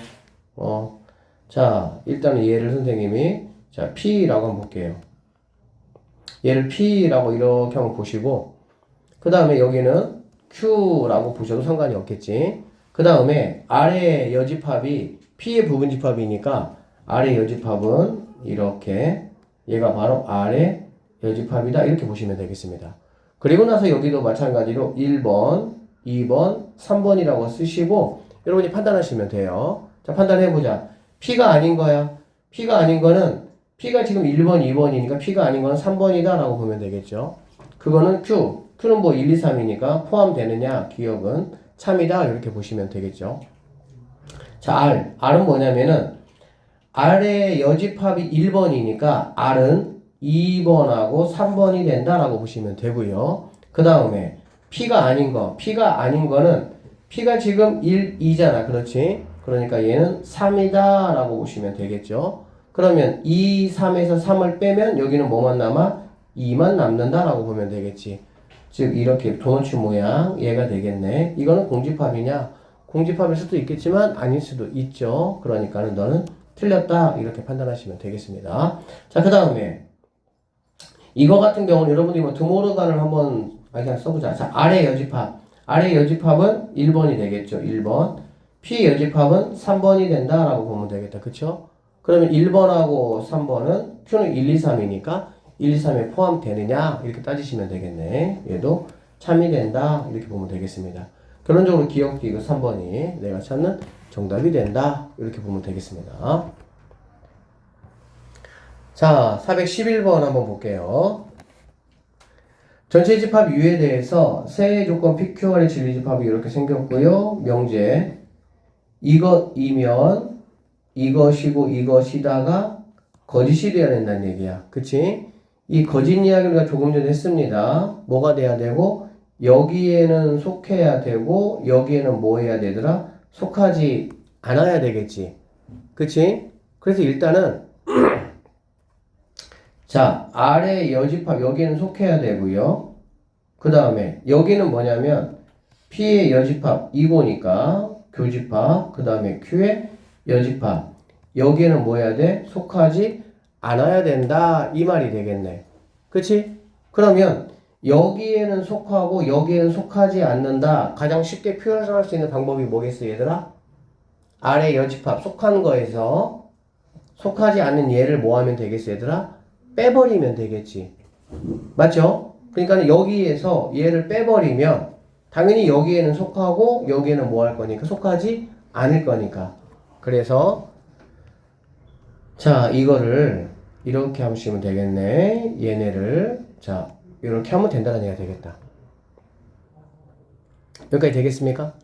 자 일단은 얘를 선생님이 자 P라고 한번 볼게요. 얘를 P라고 이렇게 한번 보시고 그 다음에 여기는 Q라고 보셔도 상관이 없겠지. 그 다음에 R의 여집합이 P의 부분집합이니까 R의 여집합은 이렇게 얘가 바로 R의 여집합이다 이렇게 보시면 되겠습니다. 그리고 나서 여기도 마찬가지로 1번, 2번, 3번이라고 쓰시고 여러분이 판단하시면 돼요. 자 판단해보자. P가 아닌 거야. P가 아닌 거는 P가 지금 1번, 2번이니까 P가 아닌 거는 3번이다 라고 보면 되겠죠. 그거는 Q는 뭐 1, 2, 3이니까 포함되느냐 기억은 참이다 이렇게 보시면 되겠죠. 자, R은 뭐냐면은 R의 여집합이 1번이니까 R은 2번하고 3번이 된다라고 보시면 되고요. 그 다음에 P가 아닌 거는 P가 지금 1, 2잖아. 그렇지? 그러니까 얘는 3이다 라고 보시면 되겠죠. 그러면 2, 3에서 3을 빼면 여기는 뭐만 남아? 2만 남는다 라고 보면 되겠지. 즉 이렇게 도너츠 모양 얘가 되겠네. 이거는 공집합이냐? 공집합일 수도 있겠지만 아닐 수도 있죠. 그러니까는 너는 틀렸다 이렇게 판단하시면 되겠습니다. 자, 그 다음에 이거 같은 경우는 여러분들이 뭐 드모르간을 한번 그냥 써보자. 자, R의 여집합은 1번이 되겠죠. 1번. P 여집합은 3번이 된다라고 보면 되겠다. 그쵸? 그러면 1번하고 3번은 Q는 1, 2, 3이니까 1, 2, 3에 포함되느냐 이렇게 따지시면 되겠네. 얘도 참이 된다 이렇게 보면 되겠습니다. 결론적으로 기억도 이거 3번이 내가 찾는 정답이 된다 이렇게 보면 되겠습니다. 자, 411번 한번 볼게요. 전체 집합 U에 대해서 세 조건 PQR의 진리집합이 이렇게 생겼고요. 명제 이것이면 이것이고 이것이다가 거짓이 되어야 된다는 얘기야. 그치? 이 거짓 이야기를 우리가 조금 전에 했습니다. 뭐가 돼야 되고 여기에는 속해야 되고 여기에는 뭐 해야 되더라? 속하지 않아야 되겠지. 그치? 그래서 일단은 자, R의 여집합 여기에는 속해야 되고요. 그 다음에 여기는 뭐냐면 P의 여집합 이거니까 교집합 그 다음에 Q의 여집합 여기에는 뭐 해야 돼? 속하지 않아야 된다 이 말이 되겠네. 그치? 그러면 여기에는 속하고 여기에는 속하지 않는다 가장 쉽게 표현할 수 있는 방법이 뭐겠어 얘들아? R의 여집합 속한 거에서 속하지 않는 얘를 뭐 하면 되겠어 얘들아? 빼버리면 되겠지. 맞죠? 그러니까 여기에서 얘를 빼버리면 당연히 여기에는 속하고 여기에는 뭐 할 거니까 속하지 않을 거니까. 그래서 자 이거를 이렇게 하시면 되겠네. 얘네를 자 이렇게 하면 된다는 얘기가 되겠다. 여기까지 되겠습니까?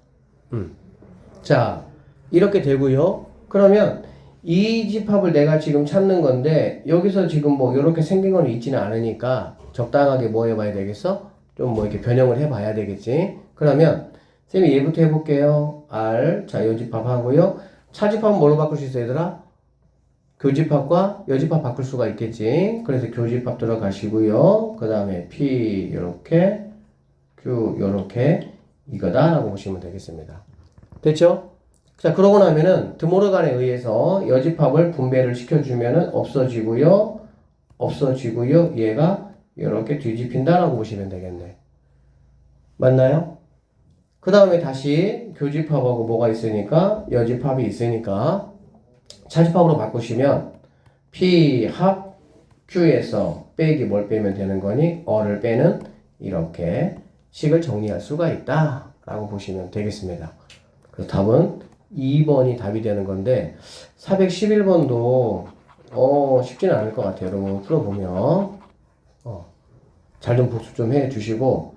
자 이렇게 되고요. 그러면 이 집합을 내가 지금 찾는 건데 여기서 지금 뭐 이렇게 생긴 건 있지는 않으니까 적당하게 뭐 해봐야 되겠어? 좀 뭐 이렇게 변형을 해봐야 되겠지. 그러면 쌤이 얘부터 해볼게요. R 자 여집합 하고요. 차집합은 뭘로 바꿀 수 있어 얘들아? 교집합과 여집합 바꿀 수가 있겠지. 그래서 교집합 들어가시고요. 그 다음에 P 이렇게 Q 이렇게 이거다 라고 보시면 되겠습니다. 됐죠? 자, 그러고 나면은 드모르간에 의해서 여집합을 분배를 시켜주면은 없어지고요. 얘가 이렇게 뒤집힌다라고 보시면 되겠네. 맞나요? 그 다음에 다시 교집합하고 뭐가 있으니까 여집합이 있으니까 차집합으로 바꾸시면 P 합 Q에서 빼기 뭘 빼면 되는 거니? 어를 빼는 이렇게 식을 정리할 수가 있다 라고 보시면 되겠습니다. 그래서 답은 2번이 답이 되는 건데 411번도 쉽지는 않을 것 같아요. 여러분 풀어보면 잘 좀 복습 좀 해주시고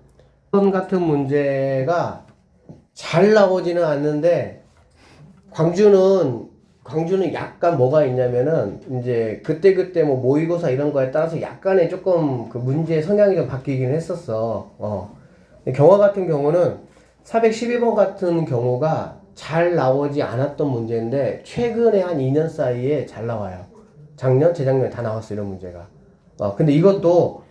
이번 같은 문제가 잘 나오지는 않는데 광주는 약간 뭐가 있냐면은 이제 그때 뭐 모의고사 이런 거에 따라서 약간의 조금 그 문제 성향이 좀 바뀌긴 했었어. 경화 같은 경우는 412번 같은 경우가 잘 나오지 않았던 문제인데 최근에 한 2년 사이에 잘 나와요. 작년, 재작년에 다 나왔어 이런 문제가. 근데 이것도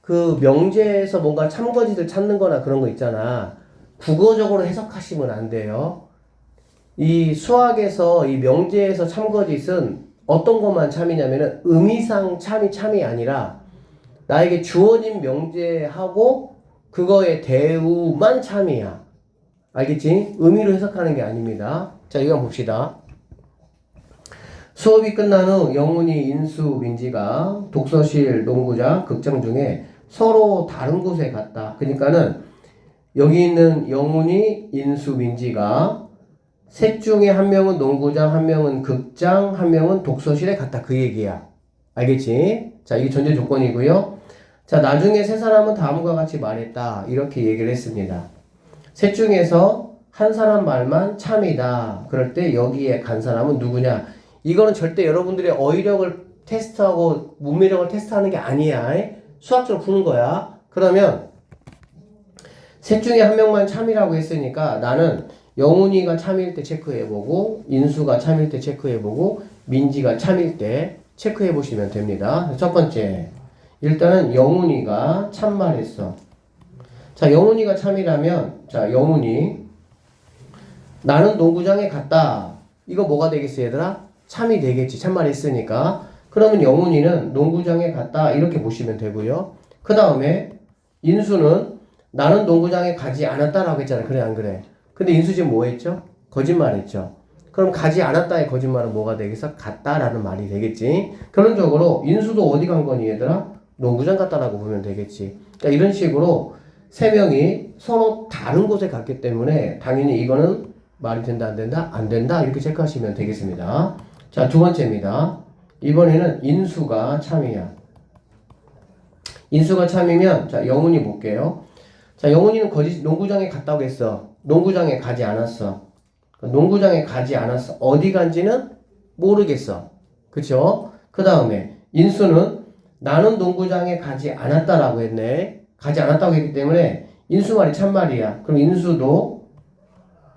그 명제에서 뭔가 참거짓을 찾는 거나 그런 거 있잖아. 국어적으로 해석하시면 안 돼요. 이 수학에서 이 명제에서 참거짓은 어떤 것만 참이냐면은 의미상 참이 아니라 나에게 주어진 명제하고 그거의 대우만 참이야. 알겠지? 의미로 해석하는 게 아닙니다. 자, 이거 한번 봅시다. 수업이 끝난 후 영훈이, 인수, 민지가 독서실, 농구장, 극장 중에 서로 다른 곳에 갔다. 그러니까는 여기 있는 영훈이, 인수, 민지가 셋 중에 한 명은 농구장, 한 명은 극장, 한 명은 독서실에 갔다. 그 얘기야. 알겠지? 자, 이게 전제 조건이고요. 자, 나중에 세 사람은 다음과 같이 말했다. 이렇게 얘기를 했습니다. 셋 중에서 한 사람 말만 참이다. 그럴 때 여기에 간 사람은 누구냐? 이거는 절대 여러분들의 어휘력을 테스트하고 문맥력을 테스트하는 게 아니야. 수학적으로 푸는 거야. 그러면 셋 중에 한 명만 참이라고 했으니까 나는 영훈이가 참일 때 체크해보고 인수가 참일 때 체크해보고 민지가 참일 때 체크해보시면 됩니다. 첫 번째, 일단은 영훈이가 참말했어. 자, 영훈이가 참이라면 자, 영훈이 나는 농구장에 갔다. 이거 뭐가 되겠어 얘들아? 참이 되겠지. 참말했으니까. 그러면 영훈이는 농구장에 갔다. 이렇게 보시면 되고요. 그 다음에 인수는 나는 농구장에 가지 않았다라고 했잖아. 그래 안 그래? 근데 인수 지금 뭐 했죠? 거짓말했죠. 그럼 가지 않았다의 거짓말은 뭐가 되겠어? 갔다라는 말이 되겠지. 결론적으로 인수도 어디 간 거니 얘들아? 농구장 갔다라고 보면 되겠지. 그러니까 이런 식으로 세 명이 서로 다른 곳에 갔기 때문에 당연히 이거는 말이 된다 안 된다? 안 된다 이렇게 체크하시면 되겠습니다. 자, 두 번째입니다. 이번에는 인수가 참이야. 인수가 참이면 자, 영훈이 볼게요. 자, 영훈이는 농구장에 갔다고 했어. 농구장에 가지 않았어. 농구장에 가지 않았어. 어디 간지는 모르겠어. 그쵸? 그 다음에 인수는 나는 농구장에 가지 않았다라고 했네. 가지 않았다고 했기 때문에 인수 말이 참말이야. 그럼 인수도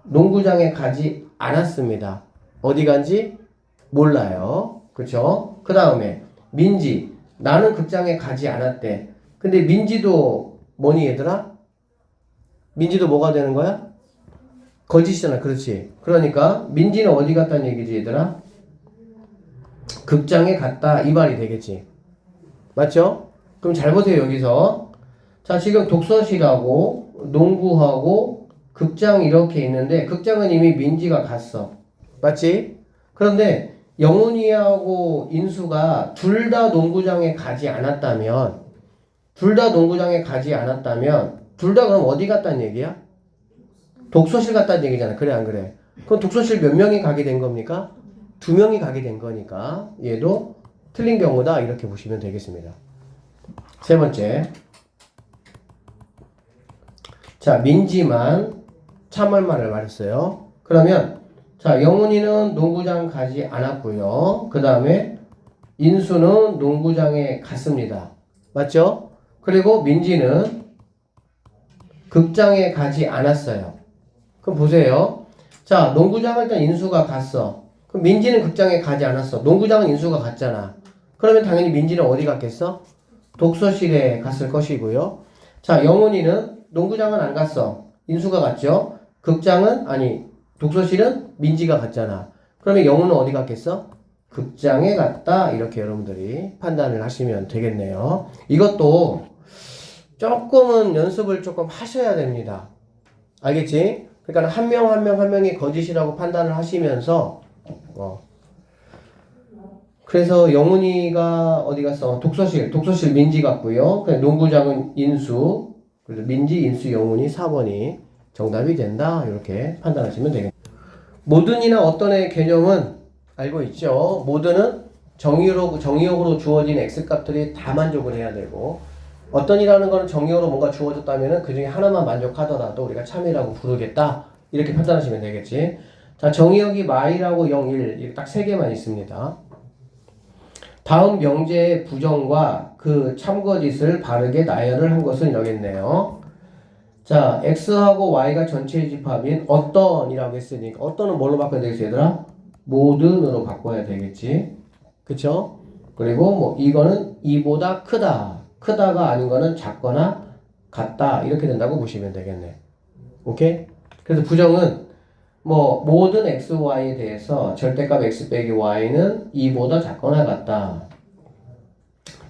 농구장에 가지 않았습니다. 어디 간지 몰라요. 그쵸? 그 다음에 민지 나는 극장에 가지 않았대. 근데 민지도 뭐니 얘들아? 민지도 뭐가 되는 거야? 거짓이잖아. 그렇지. 그러니까 민지는 어디 갔다는 얘기지 얘들아? 극장에 갔다 이 말이 되겠지. 맞죠? 그럼 잘 보세요 여기서. 자, 지금 독서실하고 농구하고 극장 이렇게 있는데 극장은 이미 민지가 갔어. 맞지? 그런데 영훈이하고 인수가 둘 다 농구장에 가지 않았다면 둘 다 그럼 어디 갔다는 얘기야? 독서실 갔다는 얘기잖아. 그래 안 그래? 그럼 독서실 몇 명이 가게 된 겁니까? 두 명이 가게 된 거니까 얘도 틀린 경우다 이렇게 보시면 되겠습니다. 세 번째, 자, 민지만 참말말을 말했어요. 그러면 자, 영훈이는 농구장 가지 않았고요. 그 다음에 인수는 농구장에 갔습니다. 맞죠? 그리고 민지는 극장에 가지 않았어요. 그럼 보세요. 자, 농구장을 일단 인수가 갔어. 그럼 민지는 극장에 가지 않았어. 농구장은 인수가 갔잖아. 그러면 당연히 민지는 어디 갔겠어? 독서실에 갔을 것이고요. 자, 영훈이는 농구장은 안 갔어. 인수가 갔죠. 독서실은 민지가 갔잖아. 그러면 영훈은 어디 갔겠어? 극장에 갔다. 이렇게 여러분들이 판단을 하시면 되겠네요. 이것도 조금은 연습을 조금 하셔야 됩니다. 알겠지? 그러니까 한 명이 거짓이라고 판단을 하시면서 그래서 영훈이가 어디 갔어? 독서실 민지 갔고요. 농구장은 인수, 그래서 민지, 인수, 영훈이 4번이 정답이 된다. 이렇게 판단하시면 되겠습니다. 모든이나 어떤의 개념은 알고 있죠. 모든은 정의역으로 주어진 x값들이 다 만족을 해야 되고 어떤이라는 거는 정의역으로 뭔가 주어졌다면 그 중에 하나만 만족하더라도 우리가 참이라고 부르겠다. 이렇게 판단하시면 되겠지. 자, 정의역이 마이라고 0, 1 이렇게 딱 3개만 있습니다. 다음 명제의 부정과 그 참거짓을 바르게 나열을 한 것은 여겠네요. 자, x하고 y가 전체의 집합인 어떤이라고 했으니까 어떤은 뭘로 바꿔야 되겠어 얘들아? 모든으로 바꿔야 되겠지. 그쵸? 그리고 뭐 이거는 이보다 크다가 아닌 거는 작거나 같다 이렇게 된다고 보시면 되겠네. 오케이? 그래서 부정은 뭐 모든 x, y에 대해서 절대값 x 빼기 y는 2보다 작거나 같다.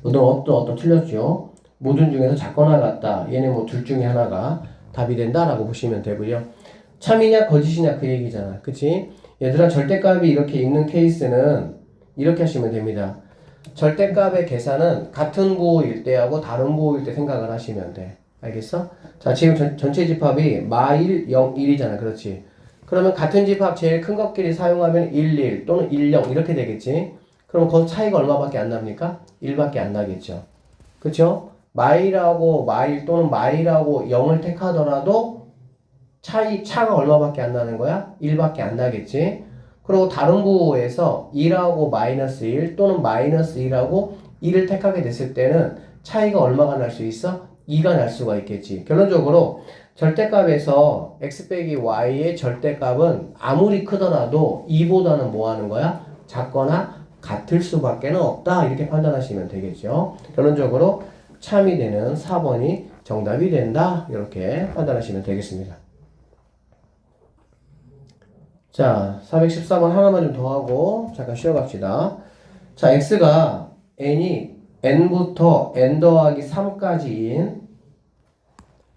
모든 어떤 틀렸죠. 모든 중에서 작거나 같다. 얘네 뭐 둘 중에 하나가 답이 된다라고 보시면 되고요. 참이냐 거짓이냐 그 얘기잖아. 그치? 얘들아 절대값이 이렇게 있는 케이스는 이렇게 하시면 됩니다. 절대값의 계산은 같은 보호일 때하고 다른 보호일 때 생각을 하시면 돼. 알겠어? 자, 지금 전체 집합이 마1, 0, 1이잖아. 그렇지? 그러면 같은 집합 제일 큰 것끼리 사용하면 1, 1 또는 1, 0 이렇게 되겠지? 그럼 그 차이가 얼마밖에 안 납니까? 1밖에 안 나겠죠. 그쵸? 마일하고 마일 또는 마일하고 0을 택하더라도 차가 얼마밖에 안 나는 거야? 1밖에 안 나겠지. 그리고 다른 부호에서 1하고 마이너스 1 또는 마이너스 1하고 1을 택하게 됐을 때는 차이가 얼마가 날 수 있어? 2가 날 수가 있겠지. 결론적으로 절대값에서 x 빼기 y의 절대값은 아무리 크더라도 2보다는 뭐 하는 거야? 작거나 같을 수밖에 없다. 이렇게 판단하시면 되겠죠. 결론적으로 참이 되는 4번이 정답이 된다. 이렇게 판단하시면 되겠습니다. 자, 414번 하나만 좀 더 하고 잠깐 쉬어갑시다. 자, x가 n부터 n 더하기 3까지인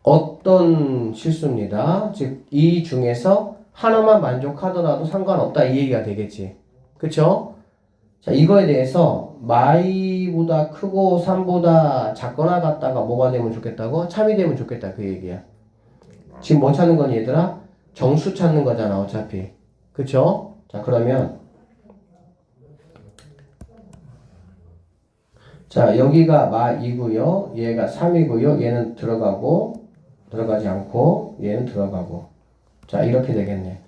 어떤 실수입니다. 즉, 이 중에서 하나만 만족하더라도 상관없다. 이 얘기가 되겠지. 그쵸? 자, 이거에 대해서 마이보다 크고 3보다 작거나 같다가 뭐가 되면 좋겠다고? 참이 되면 좋겠다. 그 얘기야. 지금 뭐 찾는 거니, 얘들아? 정수 찾는 거잖아, 어차피. 그쵸? 자, 그러면 자, 여기가 마2고요. 얘가 3이고요. 얘는 들어가지 않고 얘는 들어가고. 자, 이렇게 되겠네.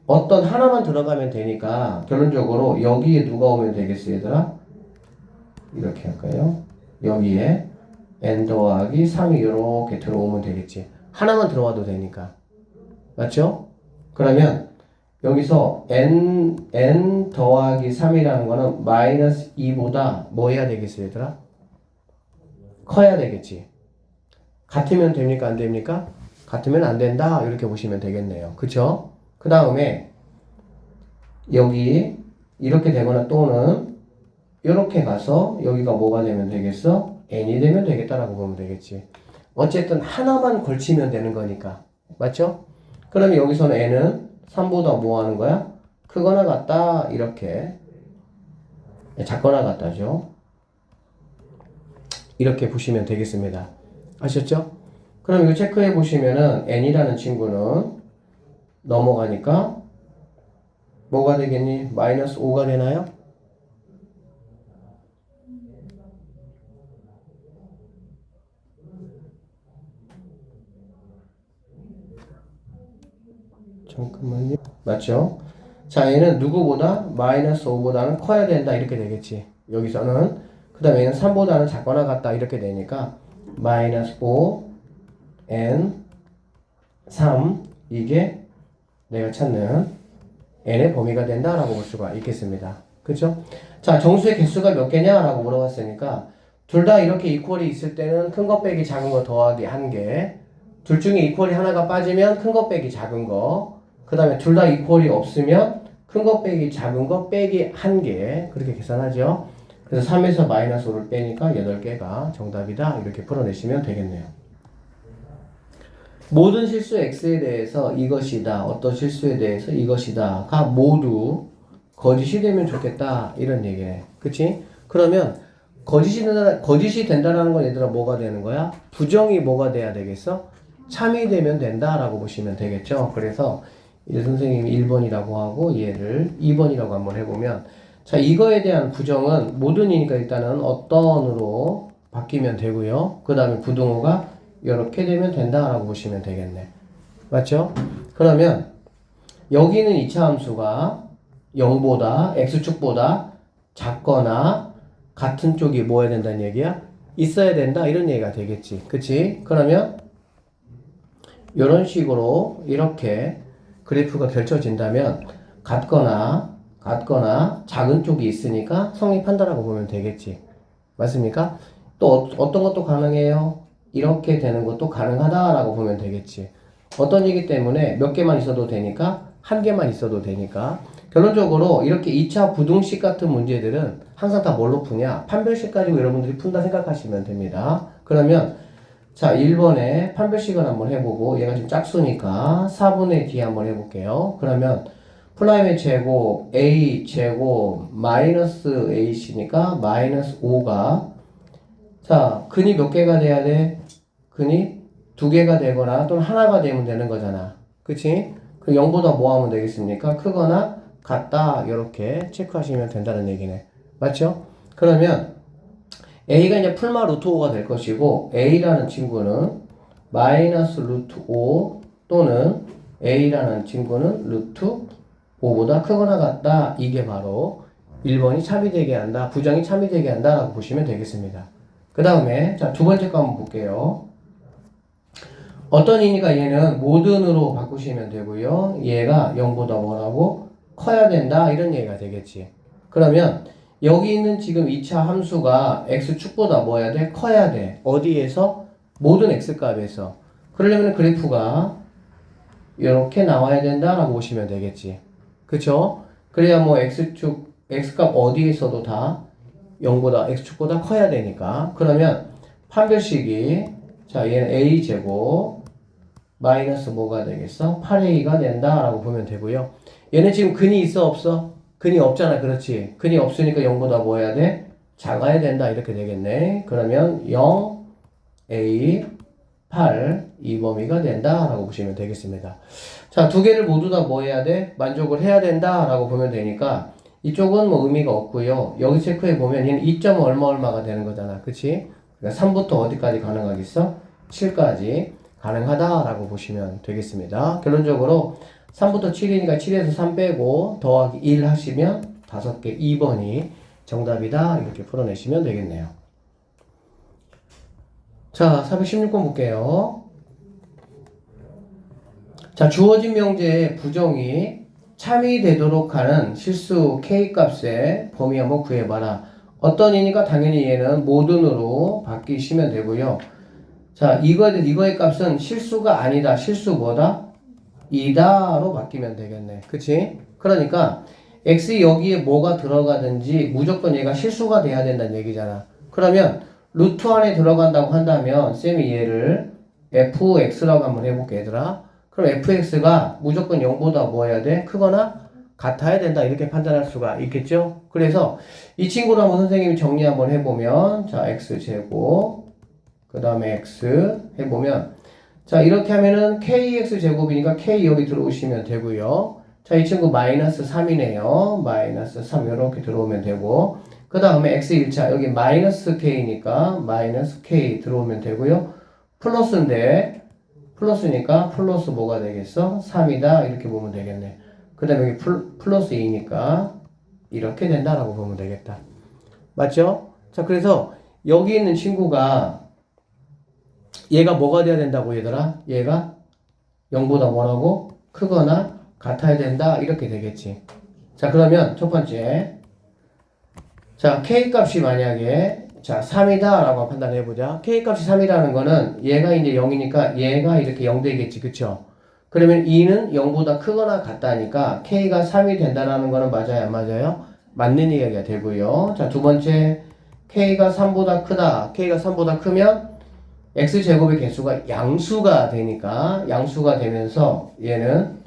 어떤 하나만 들어가면 되니까 결론적으로 여기에 누가 오면 되겠어, 얘들아? 이렇게 할까요? 여기에 n 더하기 3이 이렇게 들어오면 되겠지. 하나만 들어와도 되니까. 맞죠? 그러면 여기서 n 더하기 3이라는 거는 마이너스 2보다 뭐 해야 되겠어요, 얘들아? 커야 되겠지. 같으면 됩니까? 안 됩니까? 같으면 안 된다. 이렇게 보시면 되겠네요. 그쵸? 그 다음에 여기 이렇게 되거나 또는 이렇게 가서 여기가 뭐가 되면 되겠어? n이 되면 되겠다라고 보면 되겠지. 어쨌든 하나만 걸치면 되는 거니까. 맞죠? 그러면 여기서는 n은 3보다 뭐 하는 거야? 크거나 같다. 이렇게. 작거나 같다죠. 이렇게 보시면 되겠습니다. 아셨죠? 그럼 이거 체크해 보시면은 n이라는 친구는 넘어가니까 뭐가 되겠니? 마이너스 5가 되나요? 잠깐만요. 맞죠? 자, 얘는 누구보다 마이너스 5보다는 커야 된다. 이렇게 되겠지. 여기서는. 그 다음에 얘는 3보다는 작거나 같다. 이렇게 되니까 마이너스 5 n 3 이게 내가 찾는 n의 범위가 된다라고 볼 수가 있겠습니다. 그렇죠? 자, 정수의 개수가 몇 개냐라고 물어봤으니까 둘 다 이렇게 이퀄이 있을 때는 큰 거 빼기 작은 거 더하기 1개. 둘 중에 이퀄이 하나가 빠지면 큰 거 빼기 작은 거. 그 다음에 둘 다 이퀄이 없으면 큰 거 빼기 작은 거 빼기 1개. 그렇게 계산하죠. 그래서 3에서 마이너스 5를 빼니까 8개가 정답이다. 이렇게 풀어내시면 되겠네요. 모든 실수 x에 대해서 이것이다. 어떤 실수에 대해서 이것이다가 모두 거짓이 되면 좋겠다. 이런 얘기네. 그치? 그러면 거짓이 된다는 건 얘들아 뭐가 되는 거야? 부정이 뭐가 돼야 되겠어? 참이 되면 된다라고 보시면 되겠죠. 그래서 이제 선생님이 1번이라고 하고 얘를 2번이라고 한번 해보면 자, 이거에 대한 부정은 모든이니까 일단은 어떤으로 바뀌면 되고요. 그 다음에 부등호가 이렇게 되면 된다라고 보시면 되겠네. 맞죠? 그러면 여기는 2차 함수가 0보다 x축보다 작거나 같은 쪽이 뭐 해야 된다는 얘기야? 있어야 된다 이런 얘기가 되겠지. 그치? 그러면 이런 식으로 이렇게 그래프가 펼쳐진다면 같거나 작은 쪽이 있으니까 성립한다라고 보면 되겠지. 맞습니까? 또 어떤 것도 가능해요? 이렇게 되는 것도 가능하다라고 보면 되겠지. 어떤 얘기 때문에 몇 개만 있어도 되니까 한 개만 있어도 되니까 결론적으로 이렇게 2차 부등식 같은 문제들은 항상 다 뭘로 푸냐? 판별식 가지고 여러분들이 푼다 생각하시면 됩니다. 그러면 자 1번에 판별식을 한번 해보고 얘가 지금 짝수니까 4분의 D 한번 해볼게요. 그러면 플라임의 제곱 A 제곱 마이너스 AC니까 마이너스 5가 자 근이 몇 개가 돼야 돼? 근이 2개가 되거나 또는 하나가 되면 되는 거잖아. 그치? 그 0보다 뭐 하면 되겠습니까? 크거나 같다 이렇게 체크하시면 된다는 얘기네. 맞죠? 그러면 a가 이제 풀마 루트 5가 될 것이고 a라는 친구는 마이너스 루트 5 또는 a라는 친구는 루트 5보다 크거나 같다. 이게 바로 1번이 참이되게 한다. 부정이 참이되게 한다 라고 보시면 되겠습니다. 그 다음에 자, 두 번째 거 한번 볼게요. 어떤 이니까 얘는 모든으로 바꾸시면 되고요. 얘가 0보다 뭐라고? 커야 된다. 이런 얘기가 되겠지. 그러면 여기 있는 지금 2차 함수가 x축보다 뭐 해야 돼? 커야 돼. 어디에서? 모든 x값에서. 그러려면 그래프가 이렇게 나와야 된다라고 보시면 되겠지. 그쵸? 그래야 뭐 x축, x값 어디에서도 다 0보다, x축보다 커야 되니까. 그러면 판별식이, 자, 얘는 a제곱, 마이너스 뭐가 되겠어? 8a가 된다라고 보면 되고요. 얘는 지금 근이 있어, 없어? 근이 없잖아, 그렇지? 근이 없으니까 0보다 뭐 해야 돼? 작아야 된다, 이렇게 되겠네. 그러면 0, a, 8, 이 범위가 된다라고 보시면 되겠습니다. 자, 두 개를 모두 다 뭐 해야 돼? 만족을 해야 된다라고 보면 되니까 이쪽은 뭐 의미가 없고요. 여기 체크해 보면 얘는 2점 얼마가 되는 거잖아. 그치? 그러니까 3부터 어디까지 가능하겠어? 7까지 가능하다라고 보시면 되겠습니다. 결론적으로 3부터 7이니까 7에서 3 빼고 더하기 1 하시면 5개 2번이 정답이다. 이렇게 풀어내시면 되겠네요. 자, 416번 볼게요. 자, 주어진 명제의 부정이 참이되도록 하는 실수 K값의 범위 한번 구해봐라. 어떤 이니까 당연히 얘는 모든으로 바뀌시면 되고요. 자, 이거의 값은 실수가 아니다. 실수 뭐다? 이다로 바뀌면 되겠네. 그치? 그러니까 x 여기에 뭐가 들어가든지 무조건 얘가 실수가 돼야 된다는 얘기잖아. 그러면 루트 안에 들어간다고 한다면 쌤이 얘를 fx라고 한번 해볼게 얘들아. 그럼 fx가 무조건 0보다 뭐 해야 돼? 크거나 같아야 된다. 이렇게 판단할 수가 있겠죠? 그래서 이 친구를 한번 선생님이 정리 한번 해보면 자 x제곱 그 다음에 x 해보면 자 이렇게 하면은 kx 제곱이니까 k 여기 들어오시면 되고요. 자 이 친구 마이너스 3이네요. 마이너스 3 이렇게 들어오면 되고 그 다음에 x 1차 여기 마이너스 k니까 마이너스 k 들어오면 되고요. 플러스인데 플러스니까 플러스 뭐가 되겠어? 3이다 이렇게 보면 되겠네. 그 다음에 여기 플러스 2니까 이렇게 된다라고 보면 되겠다. 맞죠? 자 그래서 여기 있는 친구가 얘가 뭐가 돼야 된다고 얘들아? 얘가 0보다 뭐라고? 크거나 같아야 된다 이렇게 되겠지. 자 그러면 첫 번째 자 K값이 만약에 자 3이다 라고 판단해보자. K값이 3이라는 거는 얘가 이제 0이니까 얘가 이렇게 0 되겠지. 그쵸? 그러면 2는 0보다 크거나 같다니까 K가 3이 된다라는 거는 맞아요 안 맞아요? 맞는 이야기가 되고요. 자 두 번째 K가 3보다 크다. K가 3보다 크면 x제곱의 개수가 양수가 되니까 양수가 되면서 얘는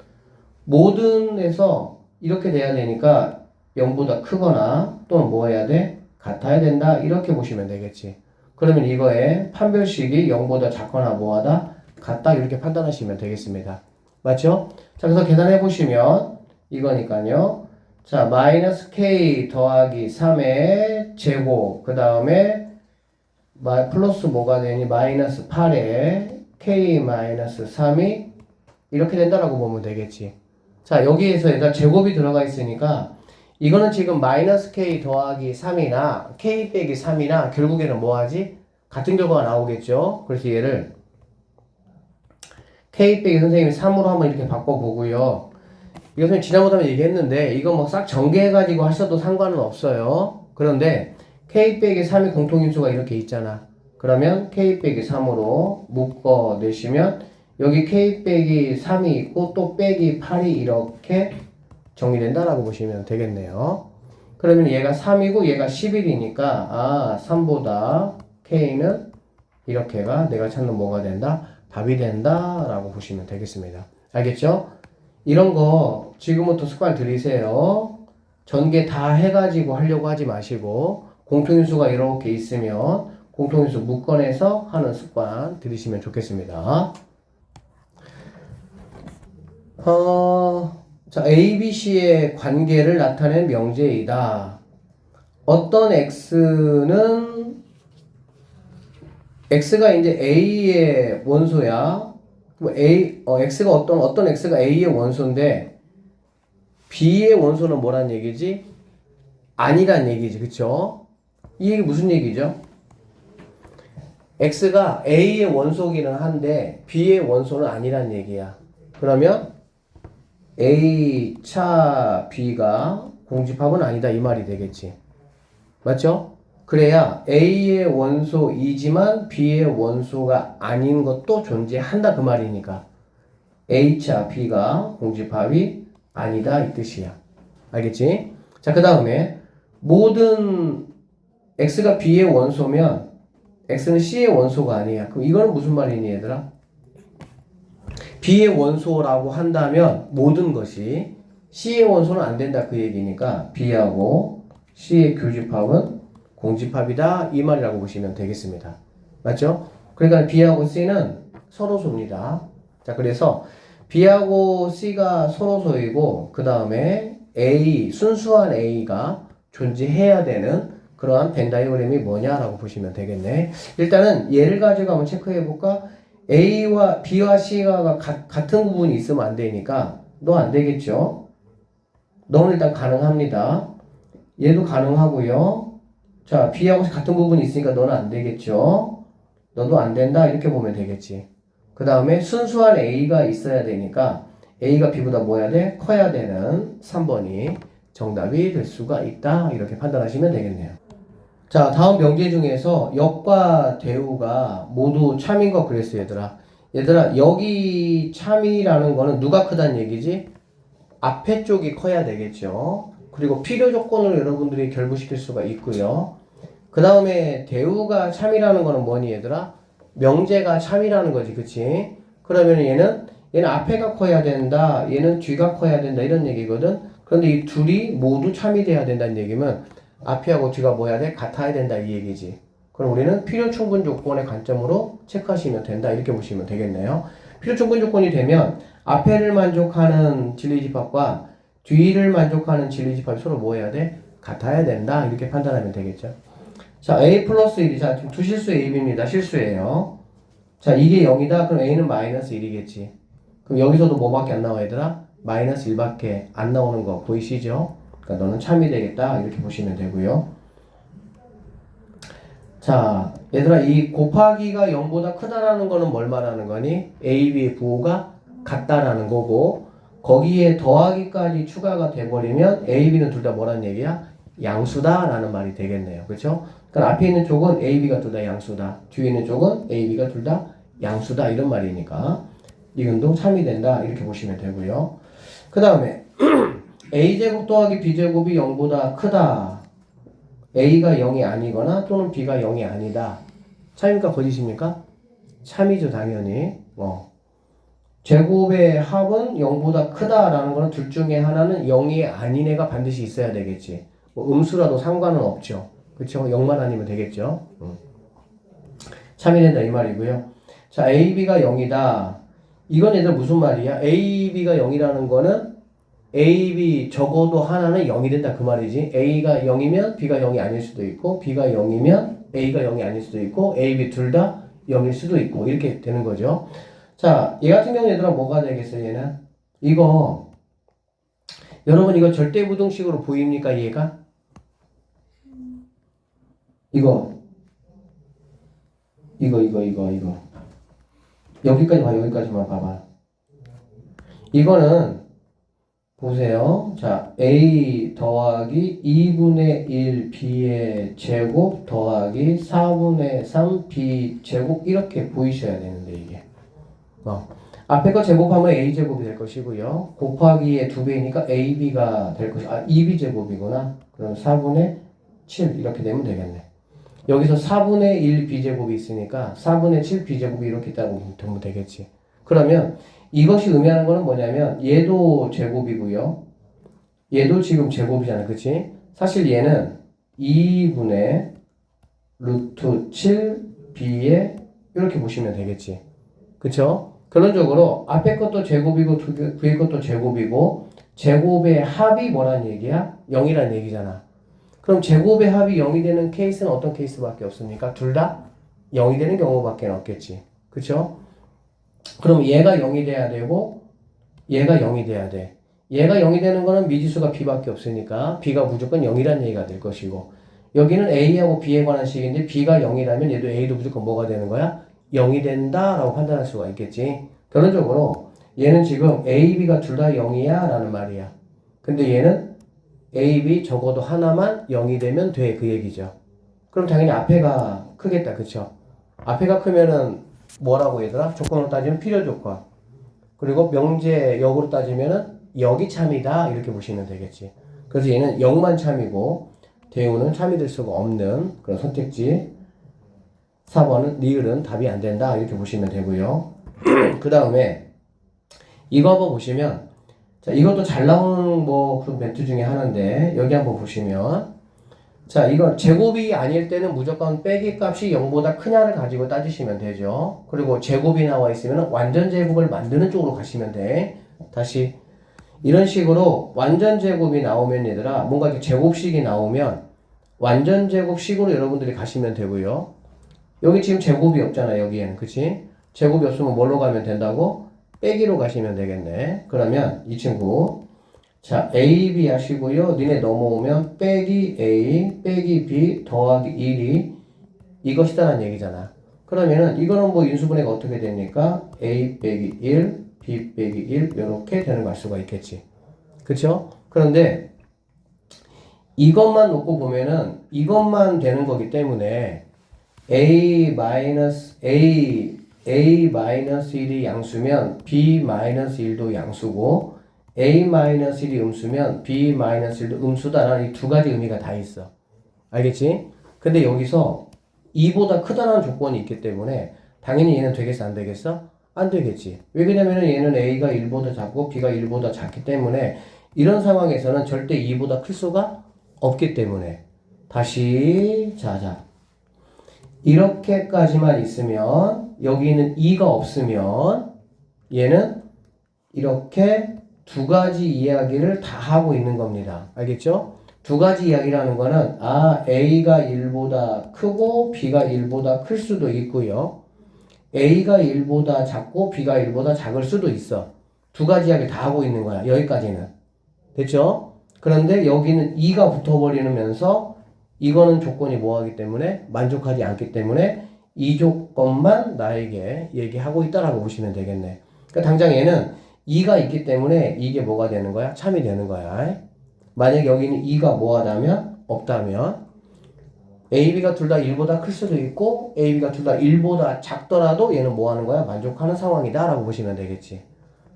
모든에서 이렇게 돼야 되니까 0보다 크거나 또는 뭐 해야 돼? 같아야 된다 이렇게 보시면 되겠지. 그러면 이거의 판별식이 0보다 작거나 뭐하다? 같다 이렇게 판단하시면 되겠습니다. 맞죠? 자 그래서 계산해 보시면 이거니까요. 자 마이너스 k 더하기 3의 제곱 그 다음에 플러스 뭐가 되니? 마이너스 8에 k 마이너스 3이 이렇게 된다라고 보면 되겠지. 자 여기에서 일단 제곱이 들어가 있으니까 이거는 지금 마이너스 k 더하기 3이나 k 빼기 3이나 결국에는 뭐하지? 같은 결과가 나오겠죠. 그래서 얘를 k 빼기 선생님이 3으로 한번 이렇게 바꿔보고요. 이것은 지난번에 얘기했는데 이거 뭐 싹 전개해가지고 하셔도 상관은 없어요. 그런데 k 빼기 3의 공통인수가 이렇게 있잖아. 그러면 k 빼기 3으로 묶어내시면 여기 k 빼기 3이 있고 또 빼기 8이 이렇게 정리된다라고 보시면 되겠네요. 그러면 얘가 3이고 얘가 11이니까 아 3보다 k는 이렇게가 내가 찾는 뭐가 된다? 답이 된다라고 보시면 되겠습니다. 알겠죠? 이런 거 지금부터 습관 들이세요. 전개 다 해가지고 하려고 하지 마시고 공통인수가 이렇게 있으면 공통인수 묶어내서 하는 습관 들이시면 좋겠습니다. 자, A, B, C의 관계를 나타낸 명제이다. 어떤 x가 이제 a의 원소야. 그럼 x가 어떤 x가 a의 원소인데 b의 원소는 뭐란 얘기지? 아니란 얘기지, 그쵸? 이 얘기 무슨 얘기죠? x가 a의 원소기는 한데 b의 원소는 아니란 얘기야. 그러면 a 차 b가 공집합은 아니다 이 말이 되겠지. 맞죠? 그래야 a의 원소이지만 b의 원소가 아닌 것도 존재한다 그 말이니까 a차 b가 공집합이 아니다 이 뜻이야. 알겠지? 자, 그 다음에 모든 x가 b의 원소면 x는 c의 원소가 아니야. 그럼 이거는 무슨 말이니 얘들아? b의 원소라고 한다면 모든 것이 c의 원소는 안 된다 그 얘기니까 b하고 c의 교집합은 공집합이다 이 말이라고 보시면 되겠습니다. 맞죠? 그러니까 b하고 c는 서로소입니다. 자, 그래서 b하고 c가 서로소이고 그 다음에 a 순수한 a가 존재해야 되는 그러한 벤 다이어그램이 뭐냐라고 보시면 되겠네. 일단은 얘를 가지고 한번 체크해 볼까? A와 B와 C가 같은 부분이 있으면 안 되니까 너 안 되겠죠? 너는 일단 가능합니다. 얘도 가능하고요. 자, B하고 같은 부분이 있으니까 너는 안 되겠죠? 너도 안 된다 이렇게 보면 되겠지. 그 다음에 순수한 A가 있어야 되니까 A가 B보다 뭐 해야 돼? 커야 되는 3번이 정답이 될 수가 있다 이렇게 판단하시면 되겠네요. 자, 다음 명제 중에서 역과 대우가 모두 참인 거 그랬어 얘들아. 얘들아, 여기 참이라는 거는 누가 크다는 얘기지? 앞에 쪽이 커야 되겠죠. 그리고 필요 조건으로 여러분들이 결부시킬 수가 있고요. 그 다음에 대우가 참이라는 거는 뭐니 얘들아? 명제가 참이라는 거지, 그치? 그러면 얘는 앞에가 커야 된다, 얘는 뒤가 커야 된다 이런 얘기거든. 그런데 이 둘이 모두 참이 돼야 된다는 얘기면 앞이하고 뒤가 뭐 해야 돼? 같아야 된다 이 얘기지. 그럼 우리는 필요 충분 조건의 관점으로 체크하시면 된다 이렇게 보시면 되겠네요. 필요 충분 조건이 되면 앞에를 만족하는 진리집합과 뒤를 만족하는 진리집합이 서로 뭐 해야 돼? 같아야 된다 이렇게 판단하면 되겠죠. 자, a 플러스 1이 자 지금 두 실수 a, b입니다. 실수예요. 자, 이게 0이다. 그럼 a는 마이너스 1이겠지. 그럼 여기서도 뭐밖에 안 나와 얘들아? 마이너스 1밖에 안 나오는 거 보이시죠? 그러니까 너는 참이 되겠다 이렇게 보시면 되고요. 자, 얘들아 이 곱하기가 0보다 크다라는 거는 뭘 말하는 거니? a, b의 부호가 같다라는 거고 거기에 더하기까지 추가가 돼버리면 a, b는 둘 다 뭐란 얘기야? 양수다라는 말이 되겠네요. 그렇죠? 그러니까 앞에 있는 쪽은 a, b가 둘 다 양수다. 뒤에 있는 쪽은 a, b가 둘 다 양수다 이런 말이니까 이건도 참이 된다 이렇게 보시면 되고요. 그 다음에 a제곱 더하기 b제곱이 0보다 크다. a가 0이 아니거나 또는 b가 0이 아니다. 참입니까 거짓입니까? 참이죠 당연히. 제곱의 합은 0보다 크다라는 거는 둘 중에 하나는 0이 아닌 애가 반드시 있어야 되겠지. 뭐 음수라도 상관은 없죠. 그렇죠? 0만 아니면 되겠죠. 참이 된다 이 말이고요. 자, a, b가 0이다. 이건 얘들 무슨 말이야? a, b가 0이라는 거는 a, b 적어도 하나는 0이 된다 그 말이지. a가 0이면 b가 0이 아닐 수도 있고 b가 0이면 a가 0이 아닐 수도 있고 a, b 둘 다 0일 수도 있고 이렇게 되는 거죠. 자, 얘 같은 경우는 얘들아 뭐가 되겠어요 얘는? 이거 여러분 이거 절대부등식으로 보입니까 얘가? 이거 여기까지 봐 여기까지만 봐봐. 이거는 보세요. 자, a 더하기 2분의 1 b의 제곱 더하기 4분의 3 b 제곱 이렇게 보이셔야 되는데 이게 앞에 거 제곱하면 a 제곱이 될 것이고요. 곱하기의 2배니까 ab가 될 것이 2b 제곱이구나. 그럼 4분의 7 이렇게 되면 되겠네. 여기서 4분의 1 b제곱이 있으니까 4분의 7 b제곱이 이렇게 있다고 보면 되겠지. 그러면 이것이 의미하는 거는 뭐냐면 얘도 제곱이고요. 얘도 지금 제곱이잖아. 그치? 사실 얘는 2분의 루트 7b에 이렇게 보시면 되겠지. 그쵸? 결론적으로 앞에 것도 제곱이고 뒤에 것도 제곱이고 제곱의 합이 뭐란 얘기야? 0이란 얘기잖아. 그럼 제곱의 합이 0이 되는 케이스는 어떤 케이스밖에 없습니까? 둘 다 0이 되는 경우밖에 없겠지. 그쵸? 그럼 얘가 0이 돼야 되고 얘가 0이 돼야 돼. 얘가 0이 되는 거는 미지수가 b밖에 없으니까 b가 무조건 0이라는 얘기가 될 것이고 여기는 a하고 b에 관한 식인데 b가 0이라면 얘도 a도 무조건 뭐가 되는 거야? 0이 된다라고 판단할 수가 있겠지. 결론적으로 얘는 지금 a, b가 둘 다 0이야 라는 말이야. 근데 얘는 a, b 적어도 하나만 0이 되면 돼 그 얘기죠. 그럼 당연히 앞에가 크겠다. 그쵸? 앞에가 크면은 뭐라고 얘들아? 조건으로 따지면 필요 조건. 그리고 명제 역으로 따지면은 역이 참이다 이렇게 보시면 되겠지. 그래서 얘는 0만 참이고 대우는 참이 될 수가 없는 그런 선택지. 4번은 리을은 답이 안 된다 이렇게 보시면 되고요. 그 다음에 이거 한번 보시면 자 이것도 잘 나오는 뭐 그런 멘트 중에 하나인데 여기 한번 보시면 자 이건 제곱이 아닐 때는 무조건 빼기 값이 0보다 크냐를 가지고 따지시면 되죠. 그리고 제곱이 나와 있으면 완전 제곱을 만드는 쪽으로 가시면 돼. 다시 이런 식으로 완전 제곱이 나오면 얘들아 뭔가 이렇게 제곱식이 나오면 완전 제곱식으로 여러분들이 가시면 되고요. 여기 지금 제곱이 없잖아 여기에는. 그치? 제곱이 없으면 뭘로 가면 된다고? 빼기로 가시면 되겠네. 그러면 이 친구 자 a, b 하시고요. 니네 넘어오면 빼기 a 빼기 b 더하기 1이 이것이다라는 얘기잖아. 그러면은 이거는 뭐 인수분해가 어떻게 됩니까? a 빼기 1 b 빼기 1 이렇게 되는 걸 알 수가 있겠지. 그쵸? 그런데 이것만 놓고 보면은 이것만 되는 거기 때문에 a-1이 양수면 b-1도 양수고 a-1이 음수면 b-1도 음수다라는 이 두 가지 의미가 다 있어. 알겠지? 근데 여기서 2보다 크다라는 조건이 있기 때문에 당연히 얘는 되겠어 안 되겠어? 안 되겠지. 왜 그러냐면은 얘는 a가 1보다 작고 b가 1보다 작기 때문에 이런 상황에서는 절대 2보다 클 수가 없기 때문에 다시 자자 이렇게까지만 있으면 여기는 2가 없으면 얘는 이렇게 두 가지 이야기를 다 하고 있는 겁니다. 알겠죠? 두 가지 이야기라는 거는 A가 1보다 크고 B가 1보다 클 수도 있고요. A가 1보다 작고 B가 1보다 작을 수도 있어. 두 가지 이야기를 다 하고 있는 거야. 여기까지는. 됐죠? 그런데 여기는 2가 붙어버리면서 이거는 조건이 뭐하기 때문에 만족하지 않기 때문에 이 조건만 나에게 얘기하고 있다라고 보시면 되겠네. 그러니까 당장 얘는 2가 있기 때문에 이게 뭐가 되는 거야? 참이 되는 거야. 만약 여기는 2가 뭐하다면? 없다면 A, B가 둘 다 1보다 클 수도 있고 A, B가 둘 다 1보다 작더라도 얘는 뭐하는 거야? 만족하는 상황이다 라고 보시면 되겠지.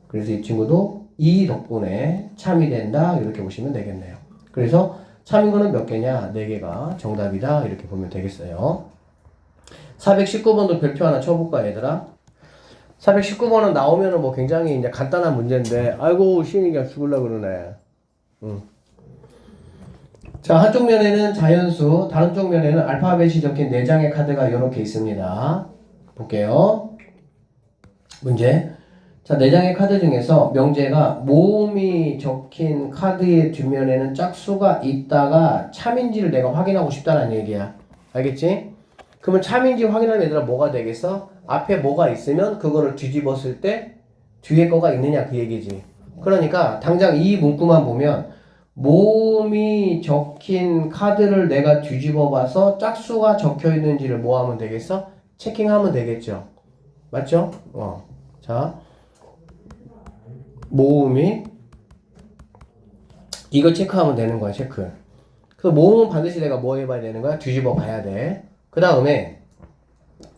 그래서 이 친구도 이 덕분에 참이 된다 이렇게 보시면 되겠네요. 그래서 참인 거는 몇 개냐? 4개가 정답이다 이렇게 보면 되겠어요. 419번도 별표 하나 쳐볼까 얘들아? 419번은 나오면은 뭐 굉장히 이제 간단한 문제인데 아이고 시은이가 죽으려고 그러네. 자 한쪽 면에는 자연수 다른 쪽 면에는 알파벳이 적힌 4장의 카드가 이렇게 있습니다. 볼게요. 문제 자 4장의 카드 중에서 명제가 모음이 적힌 카드의 뒷면에는 짝수가 있다가 참인지를 내가 확인하고 싶다는 얘기야. 알겠지? 그러면 참인지 확인하면 얘들아 뭐가 되겠어? 앞에 뭐가 있으면 그거를 뒤집었을 때 뒤에 거가 있느냐 그 얘기지. 그러니까 당장 이 문구만 보면 모음이 적힌 카드를 내가 뒤집어 봐서 짝수가 적혀 있는지를 뭐 하면 되겠어? 체킹하면 되겠죠. 맞죠? 자 모음이 이거 체크하면 되는 거야. 체크. 그 모음은 반드시 내가 뭐 해봐야 되는 거야? 뒤집어 봐야 돼. 그 다음에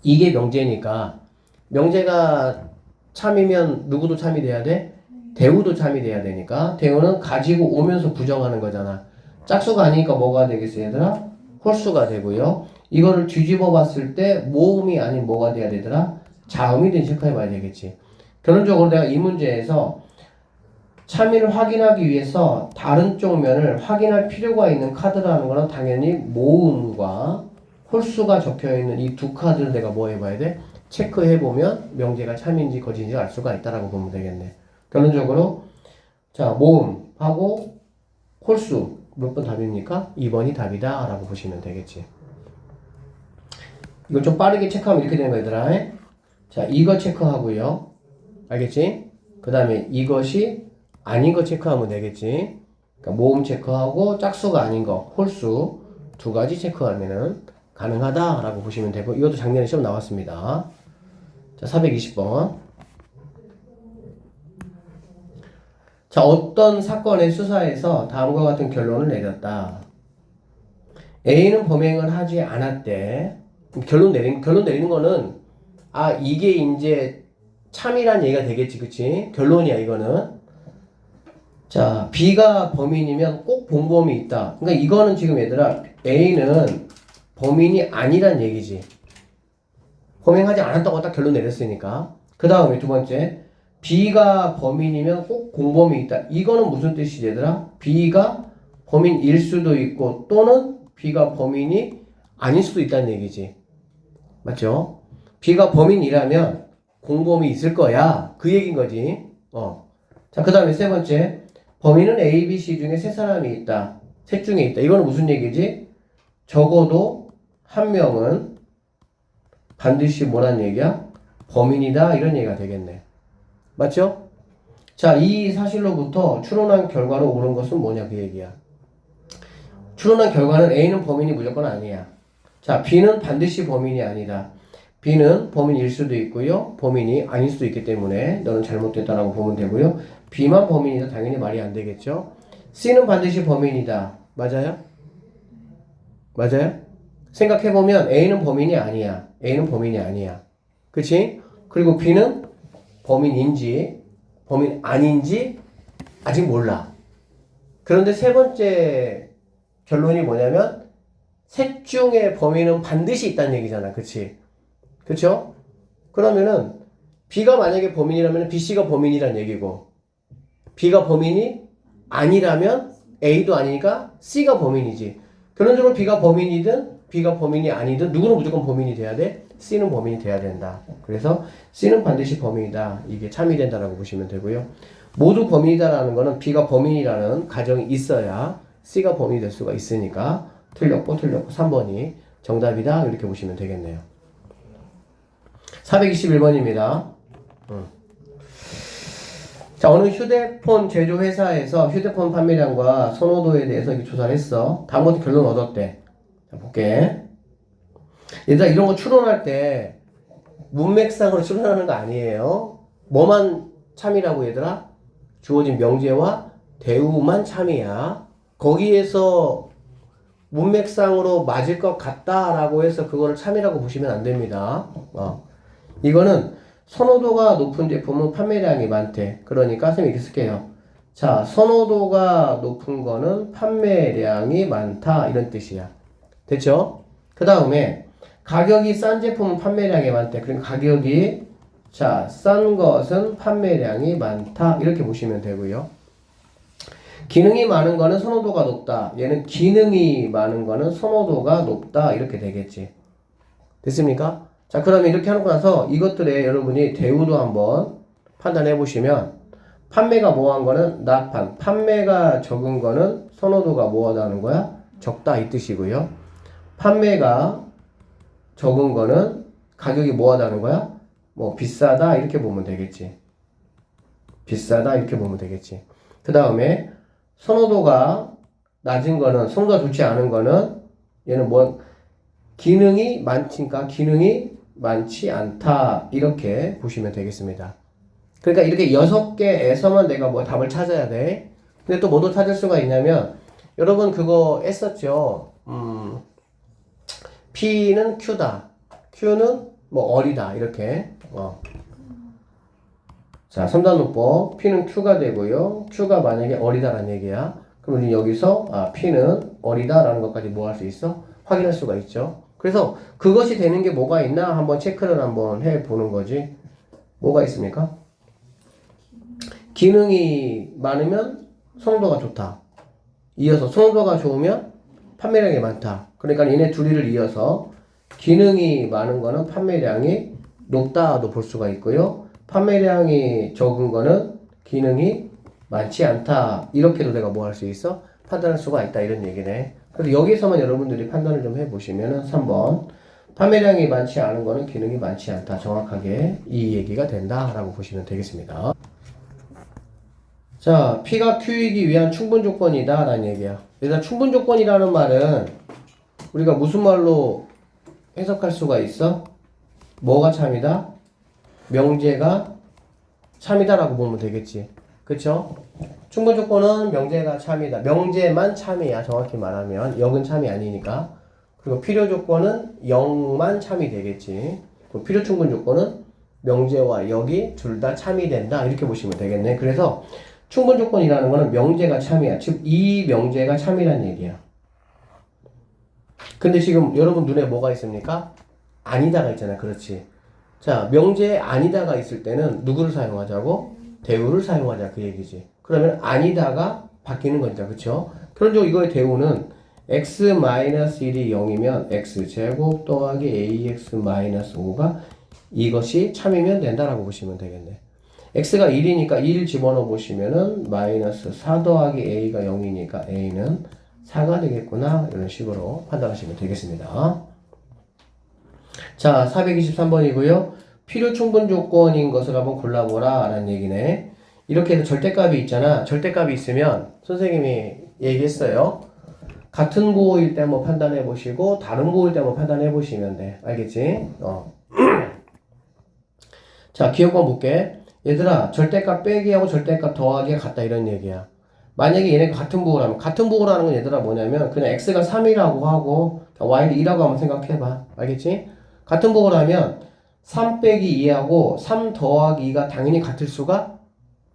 이게 명제니까 명제가 참이면 누구도 참이 돼야 돼? 대우도 참이 돼야 되니까 대우는 가지고 오면서 부정하는 거잖아. 짝수가 아니니까 뭐가 되겠어 얘들아? 홀수가 되고요. 이거를 뒤집어 봤을 때 모음이 아닌 뭐가 돼야 되더라? 자음이든 체크해 봐야 되겠지. 결론적으로 내가 이 문제에서 참이를 확인하기 위해서 다른 쪽 면을 확인할 필요가 있는 카드라는 거는 당연히 모음과 홀수가 적혀있는 이 두 카드를 내가 뭐 해봐야 돼? 체크해보면 명제가 참인지 거짓인지 알 수가 있다라고 보면 되겠네. 결론적으로 자 모음하고 홀수 몇 번 답입니까? 2번이 답이다 라고 보시면 되겠지. 이걸 좀 빠르게 체크하면 이렇게 되는 거 얘들아. 자, 이거 체크하고요. 알겠지? 그 다음에 이것이 아닌 거 체크하면 되겠지. 그러니까 모음 체크하고 짝수가 아닌 거, 홀수 두 가지 체크하면은 가능하다라고 보시면 되고, 이것도 작년에 시험 나왔습니다. 자, 420번. 자, 어떤 사건의 수사에서 다음과 같은 결론을 내렸다. A는 범행을 하지 않았대. 결론 내리는 거는, 아, 이게 이제 참이란 얘기가 되겠지, 그치? 결론이야, 이거는. 자, B가 범인이면 꼭 본범이 있다. 그러니까 이거는 지금 얘들아, A는 범인이 아니란 얘기지. 범행하지 않았다고 딱 결론 내렸으니까. 그 다음에 두 번째, B가 범인이면 꼭 공범이 있다. 이거는 무슨 뜻이지, 얘들아? B가 범인일 수도 있고, 또는 B가 범인이 아닐 수도 있다는 얘기지. 맞죠? B가 범인이라면 공범이 있을 거야. 그 얘기인 거지. 자, 그 다음에 세 번째, 범인은 A, B, C 중에 세 사람이 있다. 셋 중에 있다. 이거는 무슨 얘기지? 적어도 한 명은 반드시 뭐란 얘기야? 범인이다. 이런 얘기가 되겠네. 맞죠? 자, 이 사실로부터 추론한 결과로 옳은 것은 뭐냐 그 얘기야. 추론한 결과는 A는 범인이 무조건 아니야. 자, B는 반드시 범인이 아니다. B는 범인일 수도 있고요. 범인이 아닐 수도 있기 때문에 너는 잘못됐다라고 보면 되고요. B만 범인이다. 당연히 말이 안 되겠죠. C는 반드시 범인이다. 맞아요? 맞아요? 생각해보면 A는 범인이 아니야. A는 범인이 아니야. 그치? 그리고 B는 범인인지 범인 아닌지 아직 몰라. 그런데 세 번째 결론이 뭐냐면 셋 중에 범인은 반드시 있다는 얘기잖아. 그치? 그쵸? 그러면은 B가 만약에 범인이라면 B씨가 범인이란 얘기고, B가 범인이 아니라면 A도 아니니까 C가 범인이지. 결론적으로 B가 범인이든 B가 범인이 아니든 누구는 무조건 범인이 돼야 돼? C는 범인이 돼야 된다. 그래서 C는 반드시 범인이다. 이게 참이 된다라고 보시면 되고요. 모두 범인이다라는 거는 B가 범인이라는 가정이 있어야 C가 범인이 될 수가 있으니까 틀렸고 3번이 정답이다. 이렇게 보시면 되겠네요. 421번입니다. 자, 어느 휴대폰 제조 회사에서 휴대폰 판매량과 선호도에 대해서 이렇게 조사를 했어. 다음부터 결론 얻었대. 자, 볼게. 얘들아, 이런 거 추론할 때 문맥상으로 추론하는 거 아니에요. 뭐만 참이라고 얘들아? 주어진 명제와 대우만 참이야. 거기에서 문맥상으로 맞을 것 같다라고 해서 그거를 참이라고 보시면 안 됩니다. 이거는 선호도가 높은 제품은 판매량이 많대. 그러니까 선생님이 이렇게 쓸게요. 자, 선호도가 높은 거는 판매량이 많다. 이런 뜻이야. 됐죠? 그 다음에 가격이 싼 제품은 판매량이 많대. 그러니까 가격이 싼 것은 판매량이 많다. 이렇게 보시면 되고요. 기능이 많은 거는 선호도가 높다. 얘는 기능이 많은 거는 선호도가 높다. 이렇게 되겠지. 됐습니까? 자, 그러면 이렇게 해놓고 나서 이것들에 여러분이 대우도 한번 판단해 보시면, 판매가 뭐한 거는 나판, 판매가 적은 거는 선호도가 뭐하다는 거야? 적다 이 뜻이고요. 판매가 적은 거는 가격이 뭐하다는 거야? 뭐 비싸다 이렇게 보면 되겠지. 비싸다 이렇게 보면 되겠지. 그 다음에 선호도가 낮은 거는, 선호도가 좋지 않은 거는 얘는 뭐 기능이 많으니까 기능이 많지 않다 이렇게 보시면 되겠습니다. 그러니까 이렇게 6개에서만 내가 뭐 답을 찾아야 돼. 근데 또 뭐도 찾을 수가 있냐면, 여러분 그거 했었죠. P는 Q다. Q는 뭐 어리다 이렇게. 자, 3단원법 P는 Q가 되고요. Q가 만약에 어리다라는 얘기야. 그럼 우리 여기서 P는 어리다라는 것까지 뭐 할 수 있어? 확인할 수가 있죠. 그래서 그것이 되는 게 뭐가 있나 한번 체크를 한번 해보는 거지. 뭐가 있습니까? 기능이 많으면 선호도가 좋다. 이어서 선호도가 좋으면 판매량이 많다. 그러니까 얘네 둘이를 이어서 기능이 많은 거는 판매량이 높다도 볼 수가 있고요. 판매량이 적은 거는 기능이 많지 않다. 이렇게도 내가 뭐 할 수 있어? 판단할 수가 있다 이런 얘기네. 그래서 여기서만 여러분들이 판단을 좀 해보시면은 3번 판매량이 많지 않은 거는 기능이 많지 않다. 정확하게 이 얘기가 된다라고 보시면 되겠습니다. 자, P가 Q이기 위한 충분 조건이다 라는 얘기야. 일단 충분 조건이라는 말은 우리가 무슨 말로 해석할 수가 있어? 뭐가 참이다? 명제가 참이다 라고 보면 되겠지. 그쵸? 충분 조건은 명제가 참이다. 명제만 참이야. 정확히 말하면. 역은 참이 아니니까. 그리고 필요 조건은 역만 참이 되겠지. 그리고 필요 충분 조건은 명제와 역이 둘 다 참이 된다. 이렇게 보시면 되겠네. 그래서 충분 조건이라는 거는 명제가 참이야. 즉, 이 명제가 참이란 얘기야. 근데 지금 여러분 눈에 뭐가 있습니까? 아니다가 있잖아. 그렇지. 자, 명제에 아니다가 있을 때는 누구를 사용하자고? 대우를 사용하자. 그 얘기지. 그러면 아니다가 바뀌는 거니까. 그쵸? 그런 쪽 이거의 대우는 x-1이 0이면 x제곱 더하기 ax-5가 이것이 참이면 된다라고 보시면 되겠네. x가 1이니까 1 집어넣어 보시면은 마이너스 4 더하기 a가 0이니까 a는 4가 되겠구나. 이런 식으로 판단하시면 되겠습니다. 자, 423번이고요. 필요 충분 조건인 것을 한번 골라보라 라는 얘기네. 이렇게 해서 절대값이 있잖아. 절대값이 있으면 선생님이 얘기했어요. 같은 부호일 때 한번 판단해 보시고 다른 부호일 때 한번 판단해 보시면 돼. 알겠지? 자, 기억만 볼게. 얘들아, 절대값 빼기하고 절대값 더하기가 같다 이런 얘기야. 만약에 얘네가 같은 부호라면, 같은 부호라는 건 얘들아 뭐냐면 그냥 x가 3이라고 하고 y를 2라고 한번 생각해봐. 알겠지? 같은 부호라면 3 빼기 2하고 3 더하기 2가 당연히 같을 수가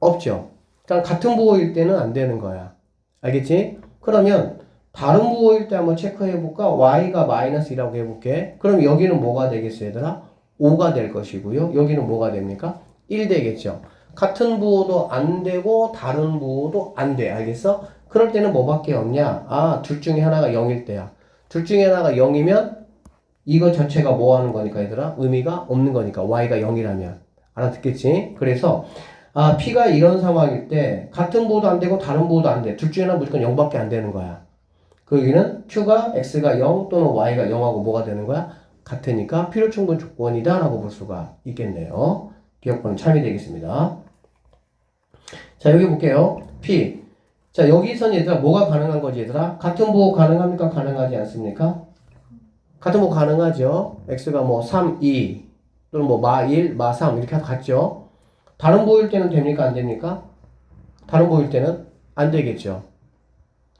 없죠. 그러니까 같은 부호일 때는 안 되는 거야. 알겠지? 그러면 다른 부호일 때 한번 체크해볼까? y가 마이너스 2라고 해볼게. 그럼 여기는 뭐가 되겠어 얘들아? 5가 될 것이고요. 여기는 뭐가 됩니까? 1 되겠죠. 같은 부호도 안 되고 다른 부호도 안 돼. 알겠어? 그럴 때는 뭐밖에 없냐? 아, 둘 중에 하나가 0일 때야. 둘 중에 하나가 0이면 이거 자체가 뭐 하는 거니까 얘들아? 의미가 없는 거니까 y가 0이라면. 알아듣겠지? 그래서 아, P가 이런 상황일 때 같은 부호도 안 되고 다른 부호도 안 돼. 둘 중에 하나 무조건 0밖에 안 되는 거야. 그 여기는 Q가 X가 0 또는 Y가 0하고 뭐가 되는 거야? 같으니까 필요 충분 조건이다 라고 볼 수가 있겠네요. 기억번호 참이 되겠습니다. 자, 여기 볼게요. P. 자, 여기선 얘들아 뭐가 가능한 거지 얘들아? 같은 부호 가능합니까? 가능하지 않습니까? 같은 부호 가능하죠. X가 뭐 3, 2 또는 뭐 마 1, 마 3 이렇게 같죠. 다른 부호일 때는 됩니까? 안 됩니까? 다른 부호일 때는 안 되겠죠.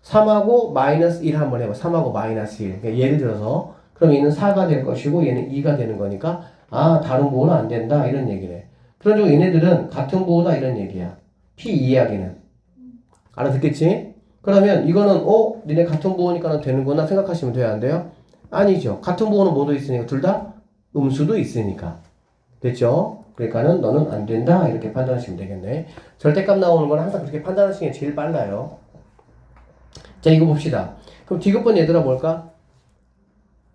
3하고 마이너스 1 한번 해봐. 3하고 마이너스 1. 그러니까 예를 들어서 그럼 얘는 4가 될 것이고 얘는 2가 되는 거니까 아, 다른 부호는 안 된다 이런 얘기네. 그런 쪽 얘네들은 같은 부호다 이런 얘기야. P 이야기는. 알아듣겠지? 그러면 이거는 니네 같은 부호니까 되는구나 생각하시면 돼요? 안 돼요? 아니죠. 같은 부호는 뭐도 있으니까 둘 다 음수도 있으니까. 됐죠? 그러니까는 너는 안 된다 이렇게 판단하시면 되겠네. 절대값 나오는 건 항상 그렇게 판단하시는 게 제일 빨라요. 자, 이거 봅시다. 그럼 디귿번 얘들아 뭘까?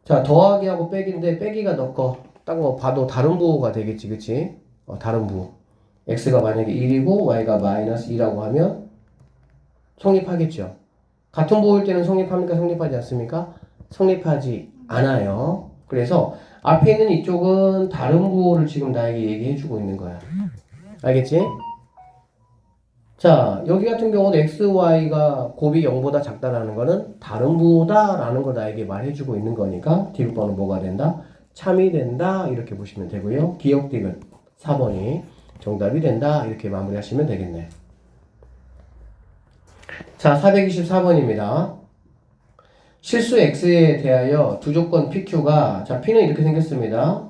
자, 더하기하고 빼기인데 빼기가 너 거. 딴 거 봐도 다른 부호가 되겠지, 그치? 다른 부호. x가 만약에 1이고 y가 마이너스 2라고 하면 성립하겠죠. 같은 부호일 때는 성립합니까? 성립하지 않습니까? 성립하지 않아요. 그래서 앞에 있는 이쪽은 다른 부호를 지금 나에게 얘기해주고 있는 거야. 알겠지? 자, 여기 같은 경우는 x, y가 곱이 0보다 작다라는 거는 다른 부호다라는 걸 나에게 말해주고 있는 거니까 디귿번은 뭐가 된다? 참이 된다 이렇게 보시면 되고요. 기억 디귿 4번이 정답이 된다 이렇게 마무리하시면 되겠네. 자, 424번입니다. 실수 x에 대하여 두 조건 pq가 자, p는 이렇게 생겼습니다.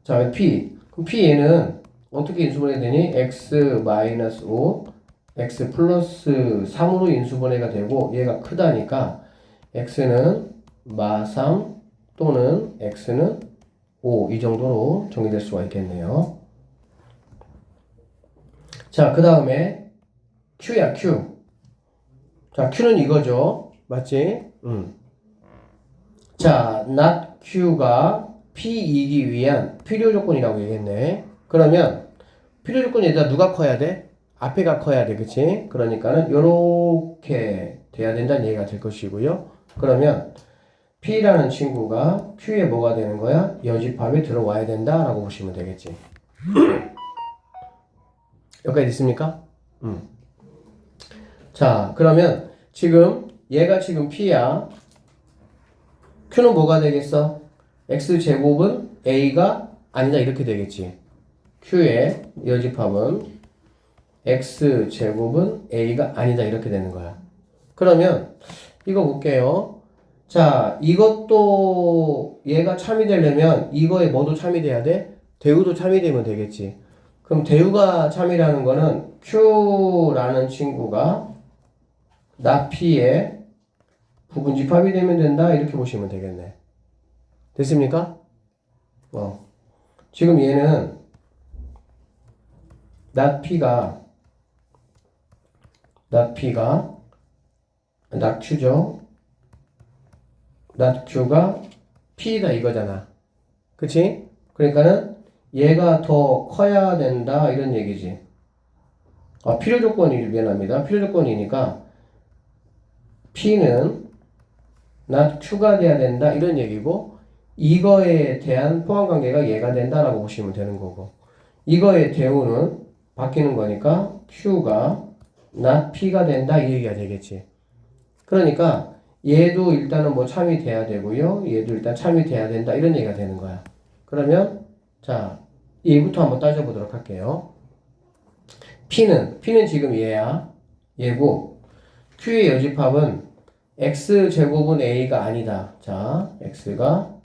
자, p. 그럼 p 얘는 어떻게 인수분해가 되니? x-5, x 플러스 3으로 인수분해가 되고 얘가 크다니까 x는 마3 또는 x는 5 이 정도로 정의될 수가 있겠네요. 자, 그 다음에 q야 q. 자, q는 이거죠. 맞지? 자, not q가 p이기 위한 필요 조건이라고 얘기했네. 그러면 필요 조건이 얘들아 누가 커야 돼? 앞에가 커야 돼, 그치? 그러니까는 요렇게 돼야 된다는 얘기가 될 것이고요. 그러면 P라는 친구가 Q에 뭐가 되는 거야? 여집합에 들어와야 된다라고 보시면 되겠지. 여기까지 됐습니까? 자, 그러면 지금 얘가 지금 P야. Q는 뭐가 되겠어? X제곱은 A가 아니다 이렇게 되겠지. Q의 여집합은 X제곱은 A가 아니다 이렇게 되는 거야. 그러면 이거 볼게요. 자, 이것도 얘가 참이 되려면 이거에 뭐도 참이 돼야 돼? 대우도 참이 되면 되겠지. 그럼 대우가 참이라는 거는 Q라는 친구가 나 P의 부분집합이 되면 된다 이렇게 보시면 되겠네. 됐습니까? 지금 얘는 나 Q죠. 나 Q가 P다 이거잖아. 그치? 그러니까는 얘가 더 커야 된다 이런 얘기지. 필요 조건이 미안합니다. 필요 조건이니까 P는 not Q가 돼야 된다 이런 얘기고 이거에 대한 포함관계가 얘가 된다라고 보시면 되는 거고 이거의 대우는 바뀌는 거니까 Q가 not P가 된다 이 얘기가 되겠지. 그러니까 얘도 일단은 뭐 참이 돼야 되고요. 얘도 일단 참이 돼야 된다 이런 얘기가 되는 거야. 그러면 자 얘부터 한번 따져보도록 할게요. P는 지금 얘고 Q의 여집합은 X제곱은 A가 아니다. 자, X가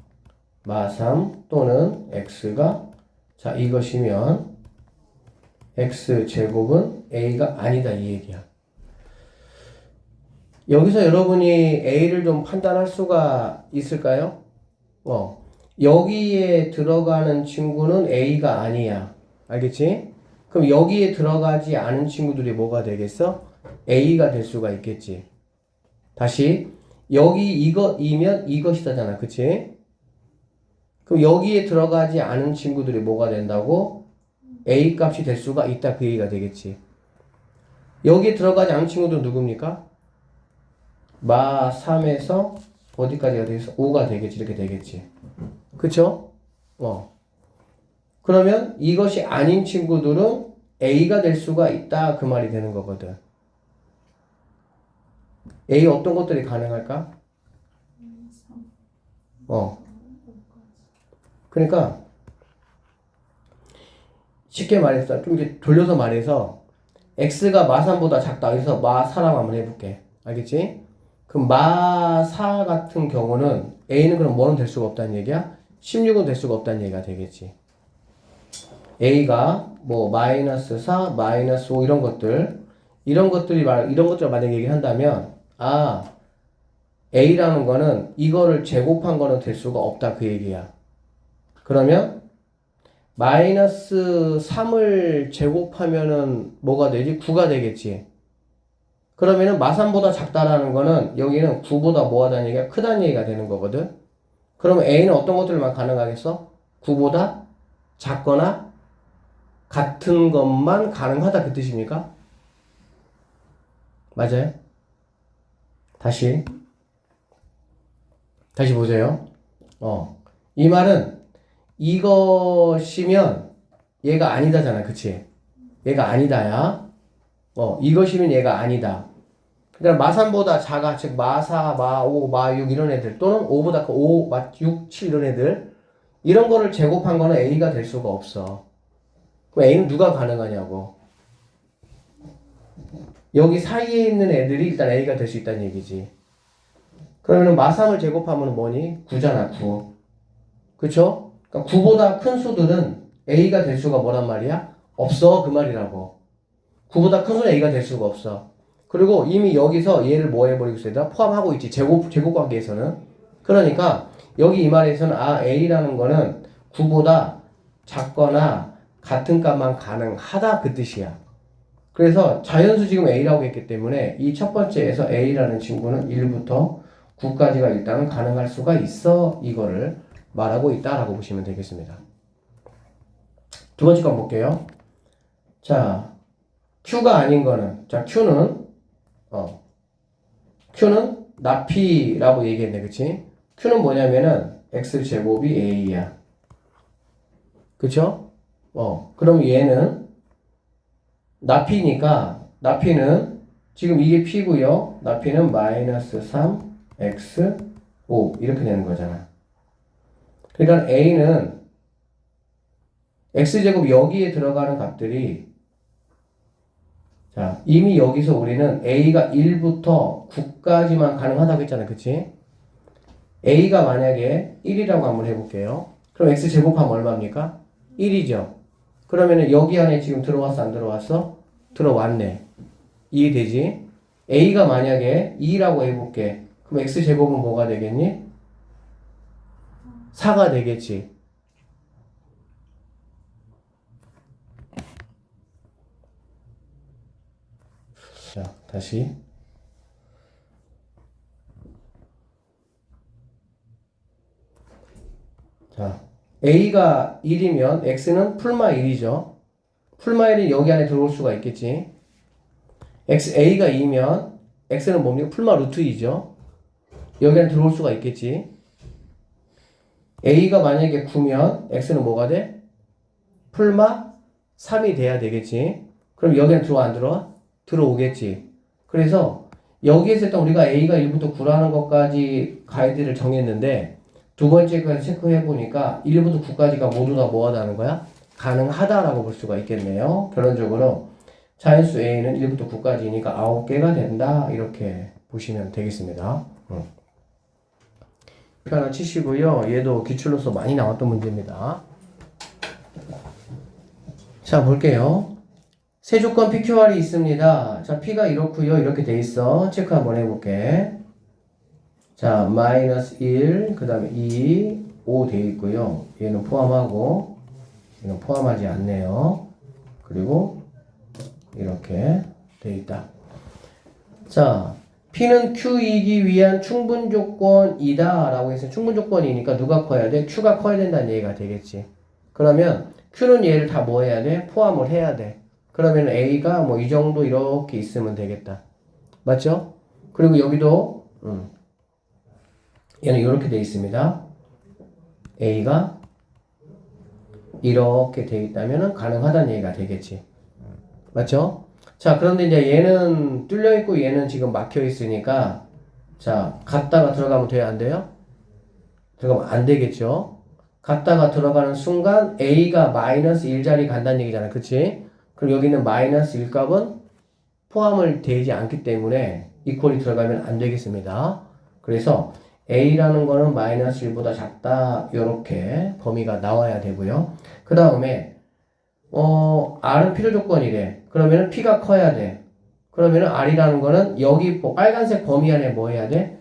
마3 또는 X가 자 이것이면 X제곱은 A가 아니다 이 얘기야. 여기서 여러분이 A를 좀 판단할 수가 있을까요? 여기에 들어가는 친구는 A가 아니야. 알겠지? 그럼 여기에 들어가지 않은 친구들이 뭐가 되겠어? A가 될 수가 있겠지. 다시 여기 이것이면 이것이다잖아. 그치? 그럼 여기에 들어가지 않은 친구들이 뭐가 된다고? A 값이 될 수가 있다 그 얘기가 되겠지. 여기에 들어가지 않은 친구들은 누굽니까? 마 3에서 어디까지가 되겠어? 5가 되겠지. 이렇게 되겠지. 그쵸? 그러면 이것이 아닌 친구들은 A가 될 수가 있다 그 말이 되는 거거든. A 어떤 것들이 가능할까? 그러니까 쉽게 말해서 좀 이렇게 돌려서 말해서 X가 마3보다 작다. 그래서 마4라고 한번 해볼게. 알겠지? 그럼 마4 같은 경우는 A는 그럼 뭐는 될 수가 없다는 얘기야? 16은 될 수가 없다는 얘기가 되겠지. A가 뭐 마이너스 4, 마이너스 5 이런 것들을 만약에 얘기한다면 A라는 거는 이거를 제곱한 거는 될 수가 없다 그 얘기야. 그러면 마이너스 3을 제곱하면은 뭐가 되지? 9가 되겠지. 그러면은 마3보다 작다라는 거는 여기는 9보다 뭐하다는 얘기가 크다는 얘기가 되는 거거든. 그러면 A는 어떤 것들만 가능하겠어? 9보다 작거나 같은 것만 가능하다 그 뜻입니까? 맞아요? 다시 보세요. 이 말은 이것이면 얘가 아니다잖아. 그치? 얘가 아니다야. 이것이면 얘가 아니다. 그러니까 마3보다 작아. 즉 마4, 마5, 마6 이런 애들 또는 5보다 큰 5, 마6, 7 이런 애들 이런 거를 제곱한 거는 A가 될 수가 없어. 그럼 A는 누가 가능하냐고. 여기 사이에 있는 애들이 일단 A가 될 수 있다는 얘기지. 그러면 마3을 제곱하면 뭐니? 9잖아 9. 그쵸? 그러니까 9보다 큰 수들은 A가 될 수가 뭐란 말이야? 없어 그 말이라고. 9보다 큰 수는 A가 될 수가 없어. 그리고 이미 여기서 얘를 뭐 해버리고 있어? 포함하고 있지. 제곱 관계에서는. 그러니까 여기 이 말에서는 A라는 거는 9보다 작거나 같은 값만 가능하다 그 뜻이야. 그래서 자연수 지금 A라고 했기 때문에 이 첫 번째에서 A라는 친구는 1부터 9까지가 일단은 가능할 수가 있어 이거를 말하고 있다라고 보시면 되겠습니다. 두 번째 거 볼게요. 자, Q가 아닌 거는, 자, Q는 나피라고 얘기했네, 그치? Q는 뭐냐면은, X제곱이 A야. 그쵸? 그럼 얘는, 나피니까, 나피는, 지금 이게 P고요 나피는 마이너스 3X, 5. 이렇게 되는 거잖아. 그러니까 A는, X제곱 여기에 들어가는 값들이, 자, 이미 여기서 우리는 A가 1부터 9까지만 가능하다고 했잖아. 그치? A가 만약에 1이라고 한번 해볼게요. 그럼 X제곱하면 얼마입니까? 1이죠. 그러면은 여기 안에 지금 들어왔어? 안 들어왔어? 들어왔네. 이해되지? A가 만약에 2라고 해볼게. 그럼 X제곱은 뭐가 되겠니? 4가 되겠지. 자, 다시. 자, A가 1이면 X는 풀마 1이죠. 풀마 1이 여기 안에 들어올 수가 있겠지. A가 2면 X는 뭡니까? 풀마 루트 2죠. 여기 안에 들어올 수가 있겠지. A가 만약에 9면 X는 뭐가 돼? 풀마 3이 돼야 되겠지. 그럼 여기 안에 들어와 안 들어와? 들어오겠지. 그래서 여기에서 일단 우리가 A가 1부터 9라는 것까지 가이드를 정했는데 두 번째 거에서 체크해 보니까 1부터 9까지가 모두 다 뭐하다는 거야? 가능하다라고 볼 수가 있겠네요. 결론적으로 자연수 A는 1부터 9까지니까 9개가 된다. 이렇게 보시면 되겠습니다. 하나 치시고요. 얘도 기출로서 많이 나왔던 문제입니다. 자, 볼게요. 세 조건 PQR이 있습니다. 자, P가 이렇고요. 이렇게 돼 있어. 체크 한번 해볼게. 자, 마이너스 1, 그 다음에 2, 5 돼 있고요. 얘는 포함하고, 얘는 포함하지 않네요. 그리고 이렇게 돼 있다. 자, P는 Q이기 위한 충분 조건이다 라고 해서 충분 조건이니까 누가 커야 돼? Q가 커야 된다는 얘기가 되겠지. 그러면 Q는 얘를 다 뭐 해야 돼? 포함을 해야 돼. 그러면 A가 뭐 이 정도 이렇게 있으면 되겠다. 맞죠? 그리고 여기도 얘는 이렇게 돼 있습니다. A가 이렇게 돼 있다면 가능하다는 얘기가 되겠지. 맞죠? 자, 그런데 이제 얘는 뚫려 있고 얘는 지금 막혀 있으니까 자, 갔다가 들어가면 돼요? 안 돼요? 들어가면 안 되겠죠? 갔다가 들어가는 순간 A가 마이너스 1자리 간다는 얘기잖아. 그치? 그럼 여기는 마이너스 1 값은 포함을 되지 않기 때문에 이퀄이 들어가면 안 되겠습니다. 그래서 A라는 거는 마이너스 1보다 작다. 요렇게 범위가 나와야 되고요. 그 다음에 R은 필요 조건이래. 그러면은 P가 커야 돼. 그러면은 R이라는 거는 여기 빨간색 범위 안에 뭐 해야 돼?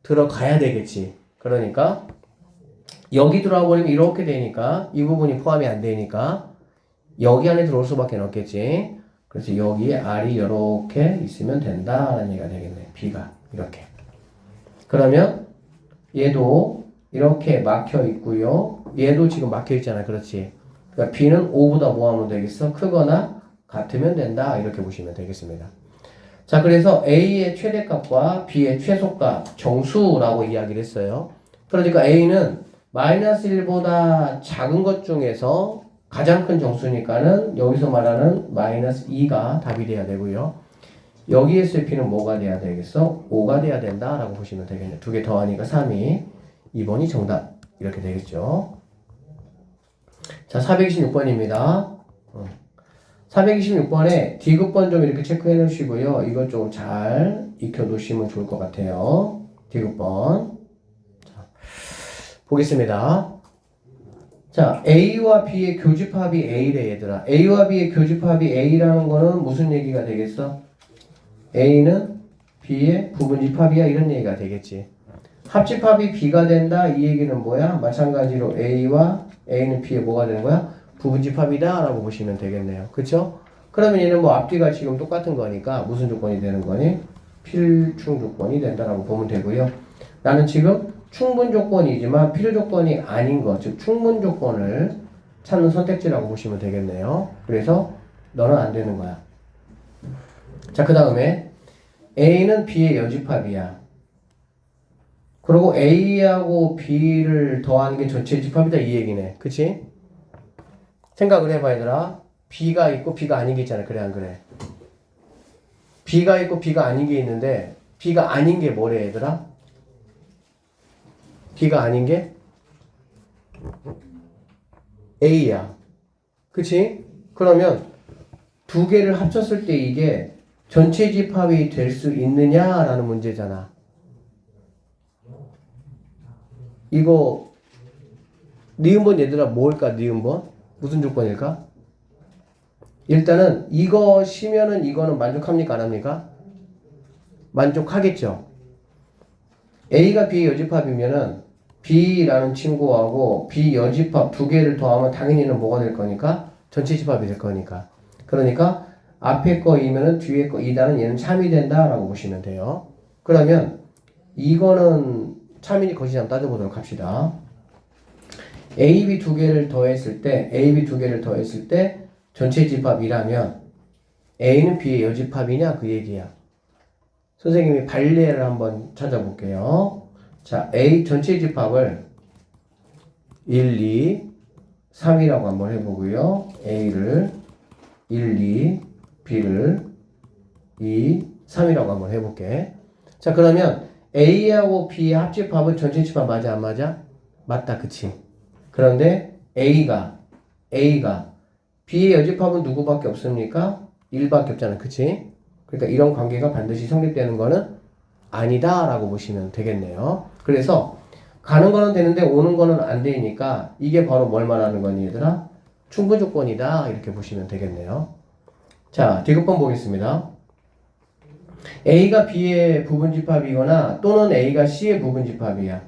들어가야 되겠지. 그러니까 여기 들어와 버리면 이렇게 되니까 이 부분이 포함이 안 되니까 여기 안에 들어올 수밖에 없겠지. 그래서 여기에 R이 이렇게 있으면 된다라는 얘기가 되겠네. B가 이렇게. 그러면 얘도 이렇게 막혀 있고요. 얘도 지금 막혀 있잖아. 그렇지. 그러니까 B는 5보다 뭐 하면 되겠어? 크거나 같으면 된다. 이렇게 보시면 되겠습니다. 자, 그래서 A의 최대값과 B의 최소값, 정수라고 이야기를 했어요. 그러니까 A는 마이너스 1보다 작은 것 중에서 가장 큰 정수니까는 여기서 말하는 마이너스 2가 답이 돼야 되고요. 여기에서의 P는 뭐가 돼야 되겠어? 5가 돼야 된다라고 보시면 되겠네요. 두 개 더하니까 3이 2번이 정답. 이렇게 되겠죠. 자, 426번입니다. 426번에 D급번 좀 이렇게 체크해 놓으시고요. 이거 좀 잘 익혀 놓으시면 좋을 것 같아요. D급번. 자, 보겠습니다. 자, A와 B의 교집합이 A래, 얘들아. A와 B의 교집합이 A라는 거는 무슨 얘기가 되겠어? A는 B의 부분집합이야, 이런 얘기가 되겠지. 합집합이 B가 된다, 이 얘기는 뭐야? 마찬가지로 A와 A는 B의 뭐가 되는 거야? 부분집합이다 라고 보시면 되겠네요. 그쵸? 그러면 얘는 뭐 앞뒤가 지금 똑같은 거니까 무슨 조건이 되는 거니? 필충 조건이 된다라고 보면 되고요. 나는 지금 충분 조건이지만 필요 조건이 아닌 것, 즉 충분 조건을 찾는 선택지라고 보시면 되겠네요. 그래서 너는 안 되는 거야. 자, 그 다음에 A는 B의 여집합이야. 그리고 A하고 B를 더하는 게 전체 집합이다 이 얘기네. 그치? 생각을 해봐 얘들아. B가 있고 B가 아닌 게 있잖아. 그래 안 그래? B가 있고 B가 아닌 게 있는데 B가 아닌 게 뭐래 얘들아? B가 아닌 게 A야. 그치? 그러면 두 개를 합쳤을 때 이게 전체 집합이 될 수 있느냐라는 문제잖아. 이거 니은번 얘들아 뭘까? 니은번? 무슨 조건일까? 일단은 이것이면은 이거는 만족합니까? 안 합니까? 만족하겠죠. A가 B의 여집합이면은 B라는 친구하고 B 여집합 두 개를 더하면 당연히는 뭐가 될 거니까? 전체 집합이 될 거니까. 그러니까 앞에 거 2면은 뒤에 거 2다는 얘는 참이 된다라고 보시면 돼요. 그러면 이거는 참이니 거짓이 한번 따져보도록 합시다. A, B 두 개를 더했을 때 전체 집합이라면 A는 B의 여집합이냐 그 얘기야. 선생님이 발례를 한번 찾아볼게요. 자, A 전체 집합을 1, 2, 3이라고 한번 해보고요. A를 1, 2, B를 2, 3이라고 한번 해볼게. 자, 그러면 A하고 B의 합집합은 전체 집합 맞아 안 맞아? 맞다, 그치? 그런데 A가 B의 여집합은 누구밖에 없습니까? 1밖에 없잖아, 그치? 그러니까 이런 관계가 반드시 성립되는 거는 아니다 라고 보시면 되겠네요. 그래서 가는 거는 되는데 오는 거는 안 되니까 이게 바로 뭘 말하는 거니 얘들아? 충분 조건이다 이렇게 보시면 되겠네요. 자, 디귿번 보겠습니다. A가 B의 부분집합이거나 또는 A가 C의 부분집합이야.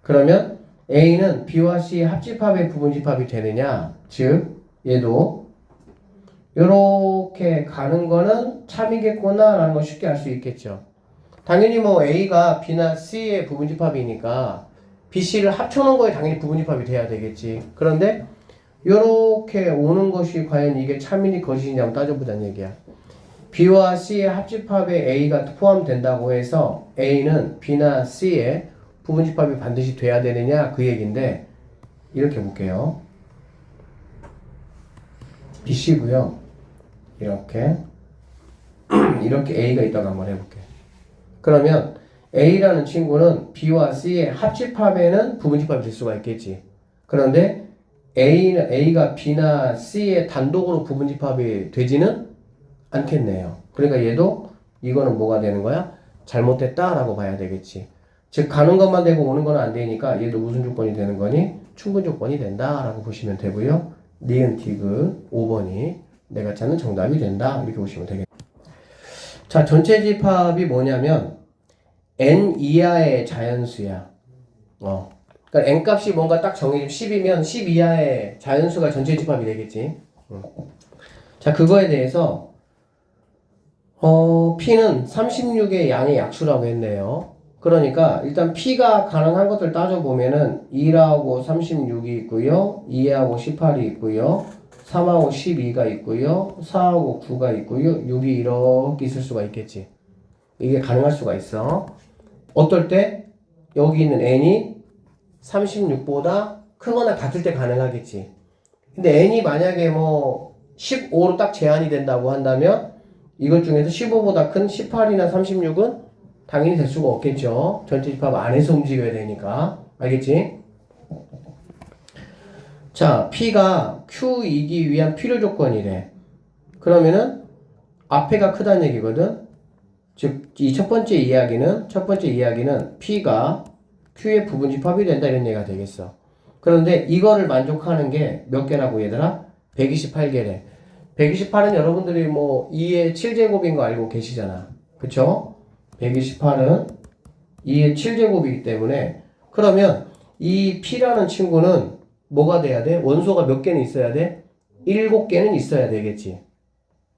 그러면 A는 B와 C의 합집합의 부분집합이 되느냐? 즉 얘도 이렇게 가는 거는 참이겠구나 라는 걸 쉽게 알 수 있겠죠. 당연히 뭐 A가 B나 C의 부분집합이니까 B, C를 합쳐놓은 거에 당연히 부분집합이 돼야 되겠지. 그런데 이렇게 오는 것이 과연 이게 참이니 거짓이냐 한번 따져보자는 얘기야. B와 C의 합집합에 A가 포함된다고 해서 A는 B나 C의 부분집합이 반드시 돼야 되느냐 그 얘기인데 이렇게 볼게요. B, C고요. 이렇게 A가 있다고 한번 해볼게. 그러면 A라는 친구는 B와 C의 합집합에는 부분집합이 될 수가 있겠지. 그런데 A가 B나 C의 단독으로 부분집합이 되지는 않겠네요. 그러니까 얘도 이거는 뭐가 되는 거야? 잘못됐다라고 봐야 되겠지. 즉 가는 것만 되고 오는 건 안 되니까 얘도 무슨 조건이 되는 거니? 충분 조건이 된다라고 보시면 되고요. 니은 디귿 5번이 내가 찾는 정답이 된다 이렇게 보시면 되겠네요. 자, 전체 집합이 뭐냐면 n 이하의 자연수야. 그러니까 n 값이 뭔가 딱 정해지면 10이면 10 이하의 자연수가 전체 집합이 되겠지. 자, 그거에 대해서 P는 36의 양의 약수라고 했네요. 그러니까 일단 P가 가능한 것들 따져보면은 2하고 36이 있고요. 2하고 18이 있고요. 3하고 12가 있고요. 4하고 9가 있고요. 6이 이렇게 있을 수가 있겠지. 이게 가능할 수가 있어. 어떨 때? 여기 있는 n이 36보다 크거나 같을 때 가능하겠지. 근데 n이 만약에 뭐 15로 딱 제한이 된다고 한다면 이것 중에서 15보다 큰 18이나 36은 당연히 될 수가 없겠죠. 전체 집합 안에서 움직여야 되니까. 알겠지? 자, P가 Q이기 위한 필요 조건이래. 그러면은 앞에가 크다는 얘기거든. 즉, 이 첫 번째 이야기는 P가 Q의 부분집합이 된다 이런 얘기가 되겠어. 그런데 이거를 만족하는 게 몇 개라고 얘들아? 128개래. 128은 여러분들이 뭐 2의 7제곱인 거 알고 계시잖아. 그쵸? 128은 2의 7제곱이기 때문에 그러면 이 P라는 친구는 뭐가 돼야 돼? 원소가 몇 개는 있어야 돼? 7개는 있어야 되겠지.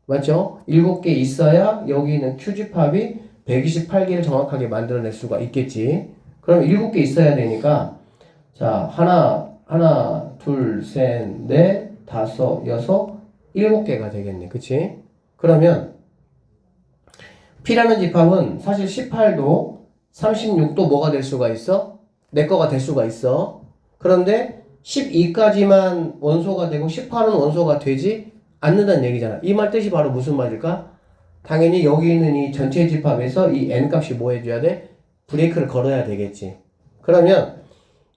맞죠? 7개 있어야 여기 있는 Q집합이 128개를 정확하게 만들어낼 수가 있겠지. 그럼 7개 있어야 되니까 자, 하나, 둘, 셋, 넷, 다섯, 여섯, 7개가 되겠네. 그치? 그러면 P라는 집합은 사실 18도, 36도 뭐가 될 수가 있어? 내 거가 될 수가 있어. 그런데 12까지만 원소가 되고 18은 원소가 되지 않는다는 얘기잖아. 이 말 뜻이 바로 무슨 말일까? 당연히 여기 있는 이 전체 집합에서 이 n 값이 뭐 해줘야 돼? 브레이크를 걸어야 되겠지. 그러면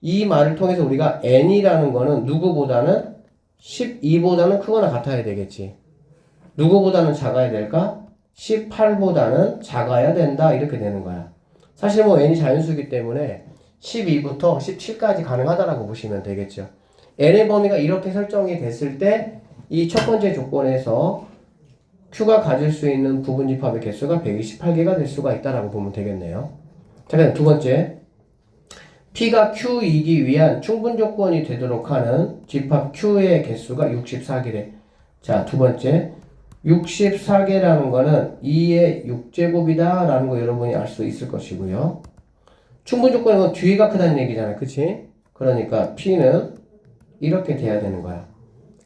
이 말을 통해서 우리가 n이라는 거는 누구보다는 12보다는 크거나 같아야 되겠지. 누구보다는 작아야 될까? 18보다는 작아야 된다. 이렇게 되는 거야. 사실 뭐 n이 자연수이기 때문에 12부터 17까지 가능하다라고 보시면 되겠죠. n의 범위가 이렇게 설정이 됐을 때 이 첫 번째 조건에서 Q가 가질 수 있는 부분집합의 개수가 128개가 될 수가 있다라고 보면 되겠네요. 자, 그럼 두 번째. P가 Q이기 위한 충분 조건이 되도록 하는 집합 Q의 개수가 64개래. 자, 두 번째. 64개라는 거는 2의 6제곱이다 라는 거 여러분이 알 수 있을 것이고요. 충분 조건은 뒤가 크다는 얘기잖아. 그치? 그러니까 P는 이렇게 돼야 되는 거야.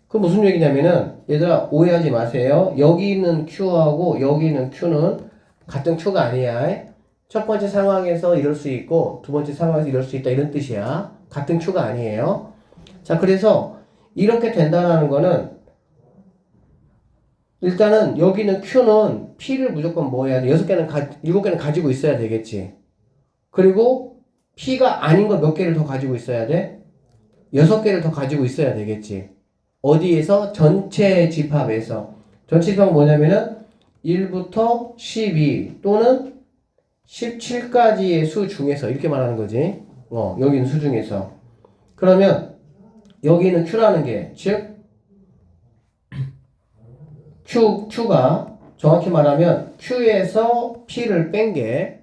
그 무슨 얘기냐면은 얘들아 오해하지 마세요. 여기 있는 Q하고 여기 있는 Q는 같은 Q가 아니야. 첫 번째 상황에서 이럴 수 있고 두 번째 상황에서 이럴 수 있다 이런 뜻이야. 같은 Q가 아니에요. 자, 그래서 이렇게 된다는 거는 일단은 여기는 Q는 P를 무조건 뭐 해야 돼? 6개는 7개는 가지고 있어야 되겠지. 그리고 P가 아닌 거 몇 개를 더 가지고 있어야 돼? 6개를 더 가지고 있어야 되겠지. 어디에서? 전체 집합에서. 전체 집합은 뭐냐면은 1부터 12 또는 17까지의 수 중에서 이렇게 말하는 거지. 여기 있는 수 중에서. 그러면 여기 있는 Q라는 게, 즉 Q가 정확히 말하면 Q에서 P를 뺀 게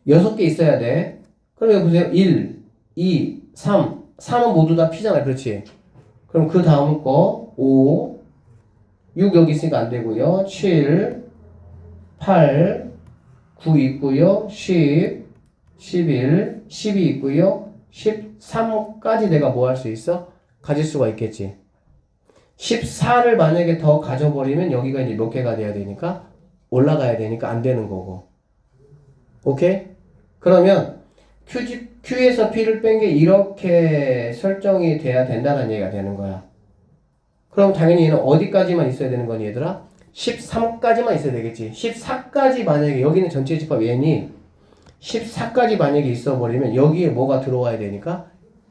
6개 있어야 돼. 그럼 여기 보세요. 1, 2, 3. 3은 모두 다 P잖아. 그렇지? 그럼 그 다음 거 5, 6 여기 있으니까 안 되고요. 7, 8, 9 있고요. 10, 11, 12 있고요. 13까지 내가 뭐 할 수 있어? 가질 수가 있겠지. 14를 만약에 더 가져버리면 여기가 이제 몇 개가 돼야 되니까 올라가야 되니까 안 되는 거고. 오케이? 그러면 Q에서 P를 뺀 게 이렇게 설정이 돼야 된다는 얘기가 되는 거야. 그럼 당연히 얘는 어디까지만 있어야 되는 거니 얘들아? 13까지만 있어야 되겠지. 14까지 만약에 여기는 전체 집합 n이 14까지 만약에 있어 버리면 여기에 뭐가 들어와야 되니까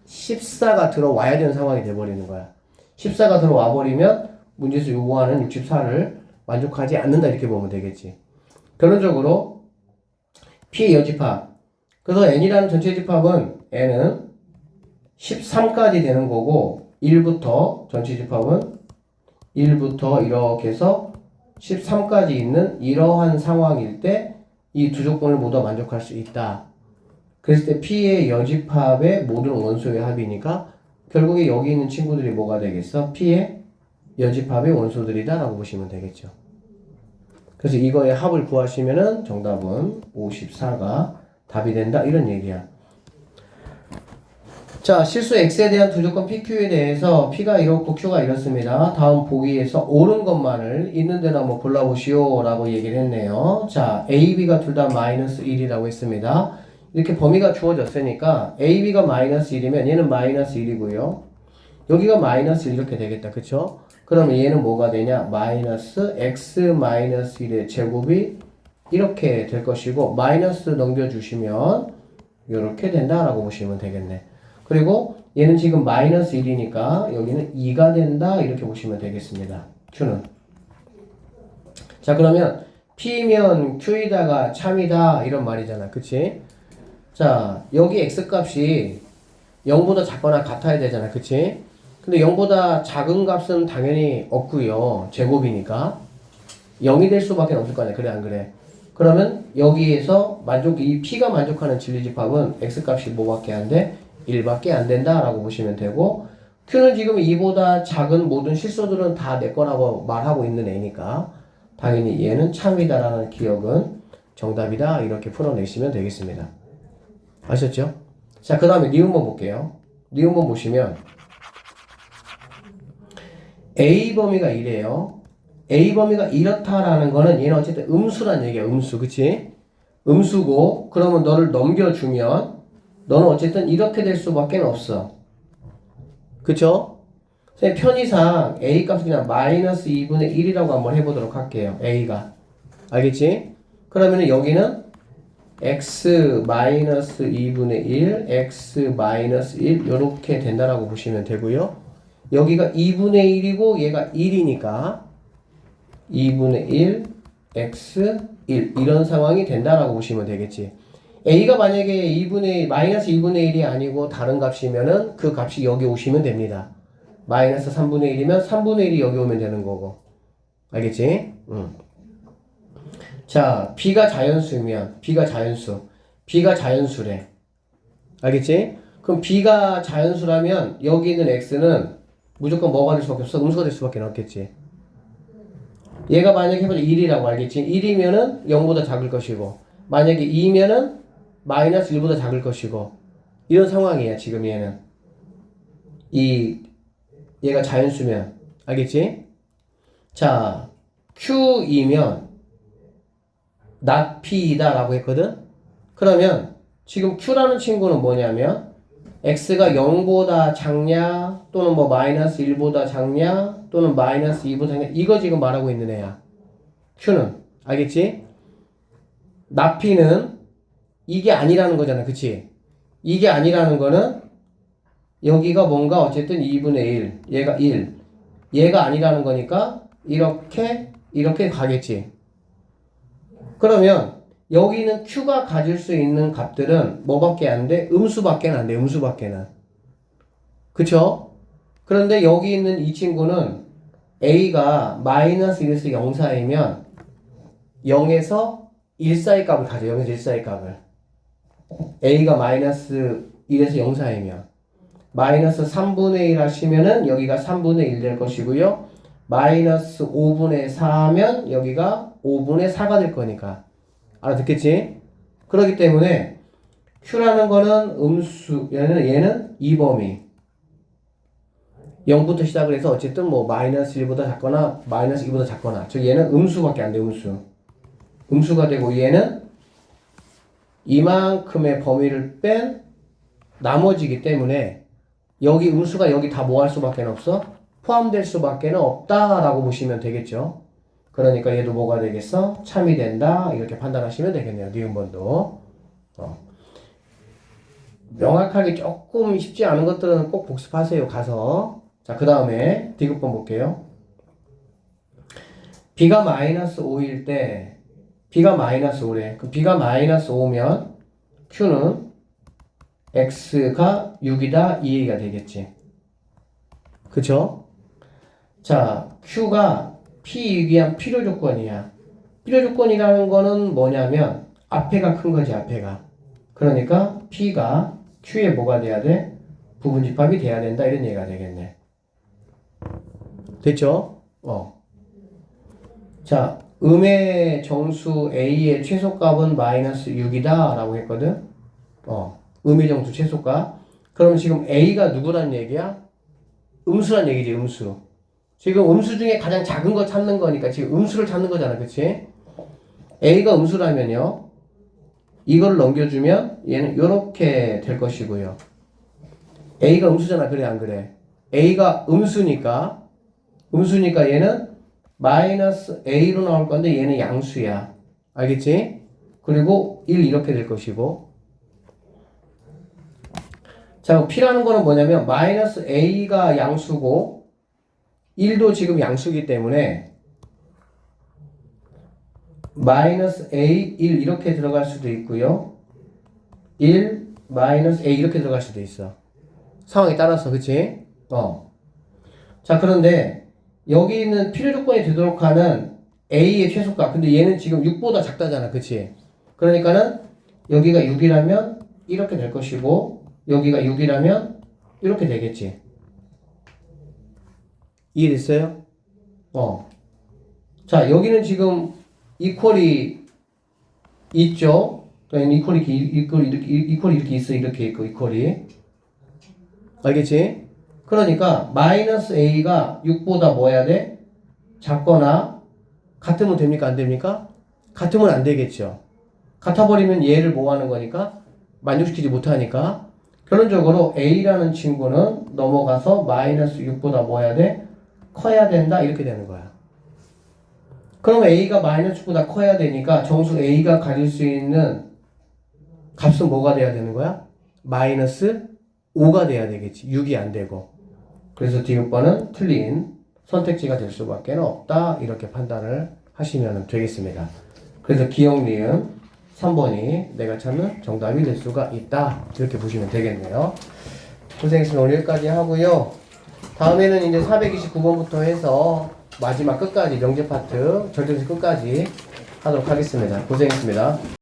14가 들어와야 되는 상황이 돼 버리는 거야. 14가 들어와 버리면 문제에서 요구하는 64를 만족하지 않는다 이렇게 보면 되겠지. 결론적으로 P의 여집합. 그래서 n이라는 전체 집합은 n은 13까지 되는 거고 1부터 전체 집합은 1부터 이렇게 해서 13까지 있는 이러한 상황일 때 이 두 조건을 모두 만족할 수 있다. 그랬을 때 P의 여집합의 모든 원소의 합이니까 결국에 여기 있는 친구들이 뭐가 되겠어? P의 여집합의 원소들이다 라고 보시면 되겠죠. 그래서 이거의 합을 구하시면은 정답은 54가 답이 된다 이런 얘기야. 자, 실수 X에 대한 두 조건 PQ에 대해서 P가 이렇고 Q가 이렇습니다. 다음 보기에서 옳은 것만을 있는 대로 한번 골라보시오 라고 얘기를 했네요. 자, A, B가 둘 다 마이너스 1이라고 했습니다. 이렇게 범위가 주어졌으니까 A, B가 마이너스 1이면 얘는 마이너스 1이고요. 여기가 마이너스 1 이렇게 되겠다. 그쵸? 그러면 얘는 뭐가 되냐? 마이너스 X 마이너스 1의 제곱이 이렇게 될 것이고 마이너스 넘겨주시면 이렇게 된다라고 보시면 되겠네. 그리고 얘는 지금 마이너스 1이니까 여기는 2가 된다 이렇게 보시면 되겠습니다. Q는. 자, 그러면 P면 Q이다가 참이다 이런 말이잖아. 그치? 자, 여기 X값이 0보다 작거나 같아야 되잖아. 그치? 근데 0보다 작은 값은 당연히 없고요. 제곱이니까 0이 될 수밖에 없을 거 아니야. 그래 안 그래? 그러면 여기에서 이 P가 만족하는 진리집합은 X값이 뭐밖에 안 돼? 1밖에 안 된다라고 보시면 되고 Q는 지금 2보다 작은 모든 실수들은 다 내 거라고 말하고 있는 애니까 당연히 얘는 참이다라는 기억은 정답이다 이렇게 풀어내시면 되겠습니다. 아셨죠? 자, 그 다음에 니은번 볼게요. 니은번 보시면 A 범위가 이래요. A 범위가 이렇다라는 거는 얘는 어쨌든 음수란 얘기야. 음수. 그치? 음수고 그러면 너를 넘겨주면 너는 어쨌든 이렇게 될 수밖에 없어. 그쵸? 선생님 편의상 A 값을 그냥 마이너스 2분의 1이라고 한번 해보도록 할게요. A가. 알겠지? 그러면 여기는 x 마이너스 2분의 1, x 마이너스 1 이렇게 된다라고 보시면 되고요. 여기가 2분의 1이고 얘가 1이니까 2분의 1, x 1 이런 상황이 된다라고 보시면 되겠지. a가 만약에 2분의 1, 마이너스 2분의 1이 아니고 다른 값이면은 그 값이 여기 오시면 됩니다. 마이너스 3분의 1이면 3분의 1이 여기 오면 되는 거고. 알겠지? 자, b가 자연수면 b가 자연수래. 알겠지? 그럼 b가 자연수라면 여기 있는 x는 무조건 뭐가 될 수밖에 없어? 음수가 될 수밖에 없겠지. 얘가 만약에 해보자 1이라고 알겠지? 1이면은 0보다 작을 것이고 만약에 2면은 마이너스 1보다 작을 것이고 이런 상황이야 지금 얘는. 얘가 자연수면 알겠지? 자, Q이면 not P이다 라고 했거든? 그러면 지금 Q라는 친구는 뭐냐면 X가 0보다 작냐 또는 뭐 마이너스 1보다 작냐 또는 마이너스 2보다 작냐 이거 지금 말하고 있는 애야. Q는 알겠지? not P는 이게 아니라는 거잖아. 그치? 이게 아니라는 거는 여기가 뭔가 어쨌든 2분의 1 얘가 1 얘가 아니라는 거니까 이렇게 가겠지. 그러면 여기는 Q가 가질 수 있는 값들은 뭐밖에 안 돼? 음수밖에 안 돼. 음수밖에는. 그쵸? 그런데 여기 있는 이 친구는 A가 마이너스 1에서 0 사이면 0에서 1 사이 값을 가져. 0에서 1 사이 값을. A가 마이너스 1에서 0 사이면 마이너스 3분의 1 하시면은 여기가 3분의 1 될 것이고요. 마이너스 5분의 4면 여기가 5분의 4가 될 거니까. 알아듣겠지? 그렇기 때문에 Q라는 거는 음수, 얘는 2범위. 0부터 시작을 해서 어쨌든 뭐 마이너스 1보다 작거나 마이너스 2보다 작거나. 즉 얘는 음수밖에 안 돼, 음수. 음수가 되고 얘는 이만큼의 범위를 뺀 나머지기 때문에 여기 음수가 여기 다 뭐 할 수밖에 없어? 포함될 수밖에 없다라고 보시면 되겠죠. 그러니까 얘도 뭐가 되겠어? 참이 된다 이렇게 판단하시면 되겠네요. 니은번도. 명확하게 조금 쉽지 않은 것들은 꼭 복습하세요. 가서. 자, 그 다음에 디귿번 볼게요. b가 마이너스 5일 때 b가 마이너스 5래. 그럼 b가 마이너스 5면 q는 x가 6이다 2가 되겠지. 그쵸? 자, q가 P에 의한 필요 조건이야. 필요 조건이라는 거는 뭐냐면 앞에가 큰 거지, 앞에가. 그러니까 P가 Q에 뭐가 돼야 돼? 부분집합이 돼야 된다 이런 얘기가 되겠네. 됐죠? 자, 음의 정수 A의 최소값은 마이너스 6이다 라고 했거든. 음의 정수 최소값. 그럼 지금 A가 누구란 얘기야? 음수란 얘기지, 음수. 지금 음수 중에 가장 작은 거 찾는 거니까 지금 음수를 찾는 거잖아. 그치? A가 음수라면요. 이걸 넘겨주면 얘는 이렇게 될 것이고요. A가 음수잖아. 그래 안 그래? A가 음수니까 얘는 마이너스 A로 나올 건데 얘는 양수야. 알겠지? 그리고 1 이렇게 될 것이고. 자, P라는 거는 뭐냐면 마이너스 A가 양수고 1도 지금 양수기 때문에 마이너스 A 1 이렇게 들어갈 수도 있고요. 1 마이너스 A 이렇게 들어갈 수도 있어. 상황에 따라서. 그치? 자, 그런데 여기 있는 필요 조건이 되도록 하는 A의 최소값. 근데 얘는 지금 6보다 작다잖아. 그치? 그러니까는 여기가 6이라면 이렇게 될 것이고 여기가 6이라면 이렇게 되겠지. 이해됐어요? 자, 여기는 지금 이퀄이 있죠? 이퀄이 이렇게 있어. 이렇게 있고, 이퀄이. 알겠지? 그러니까, 마이너스 A가 6보다 뭐 해야 돼? 작거나, 같으면 됩니까? 안 됩니까? 같으면 안 되겠죠. 같아버리면 얘를 뭐 하는 거니까? 만족시키지 못하니까. 결론적으로 A라는 친구는 넘어가서 마이너스 6보다 뭐 해야 돼? 커야 된다. 이렇게 되는 거야. 그러면 A가 마이너스 6보다 커야 되니까 정수 A가 가질 수 있는 값은 뭐가 돼야 되는 거야? 마이너스 5가 돼야 되겠지. 6이 안 되고. 그래서 디귿번은 틀린 선택지가 될 수밖에 없다. 이렇게 판단을 하시면 되겠습니다. 그래서 기억, 니은 3번이 내가 찾는 정답이 될 수가 있다. 이렇게 보시면 되겠네요. 고생했습니다. 오늘 여기까지 하고요. 다음에는 이제 429번부터 해서 마지막 끝까지 명제 파트, 절대수 끝까지 하도록 하겠습니다. 고생했습니다.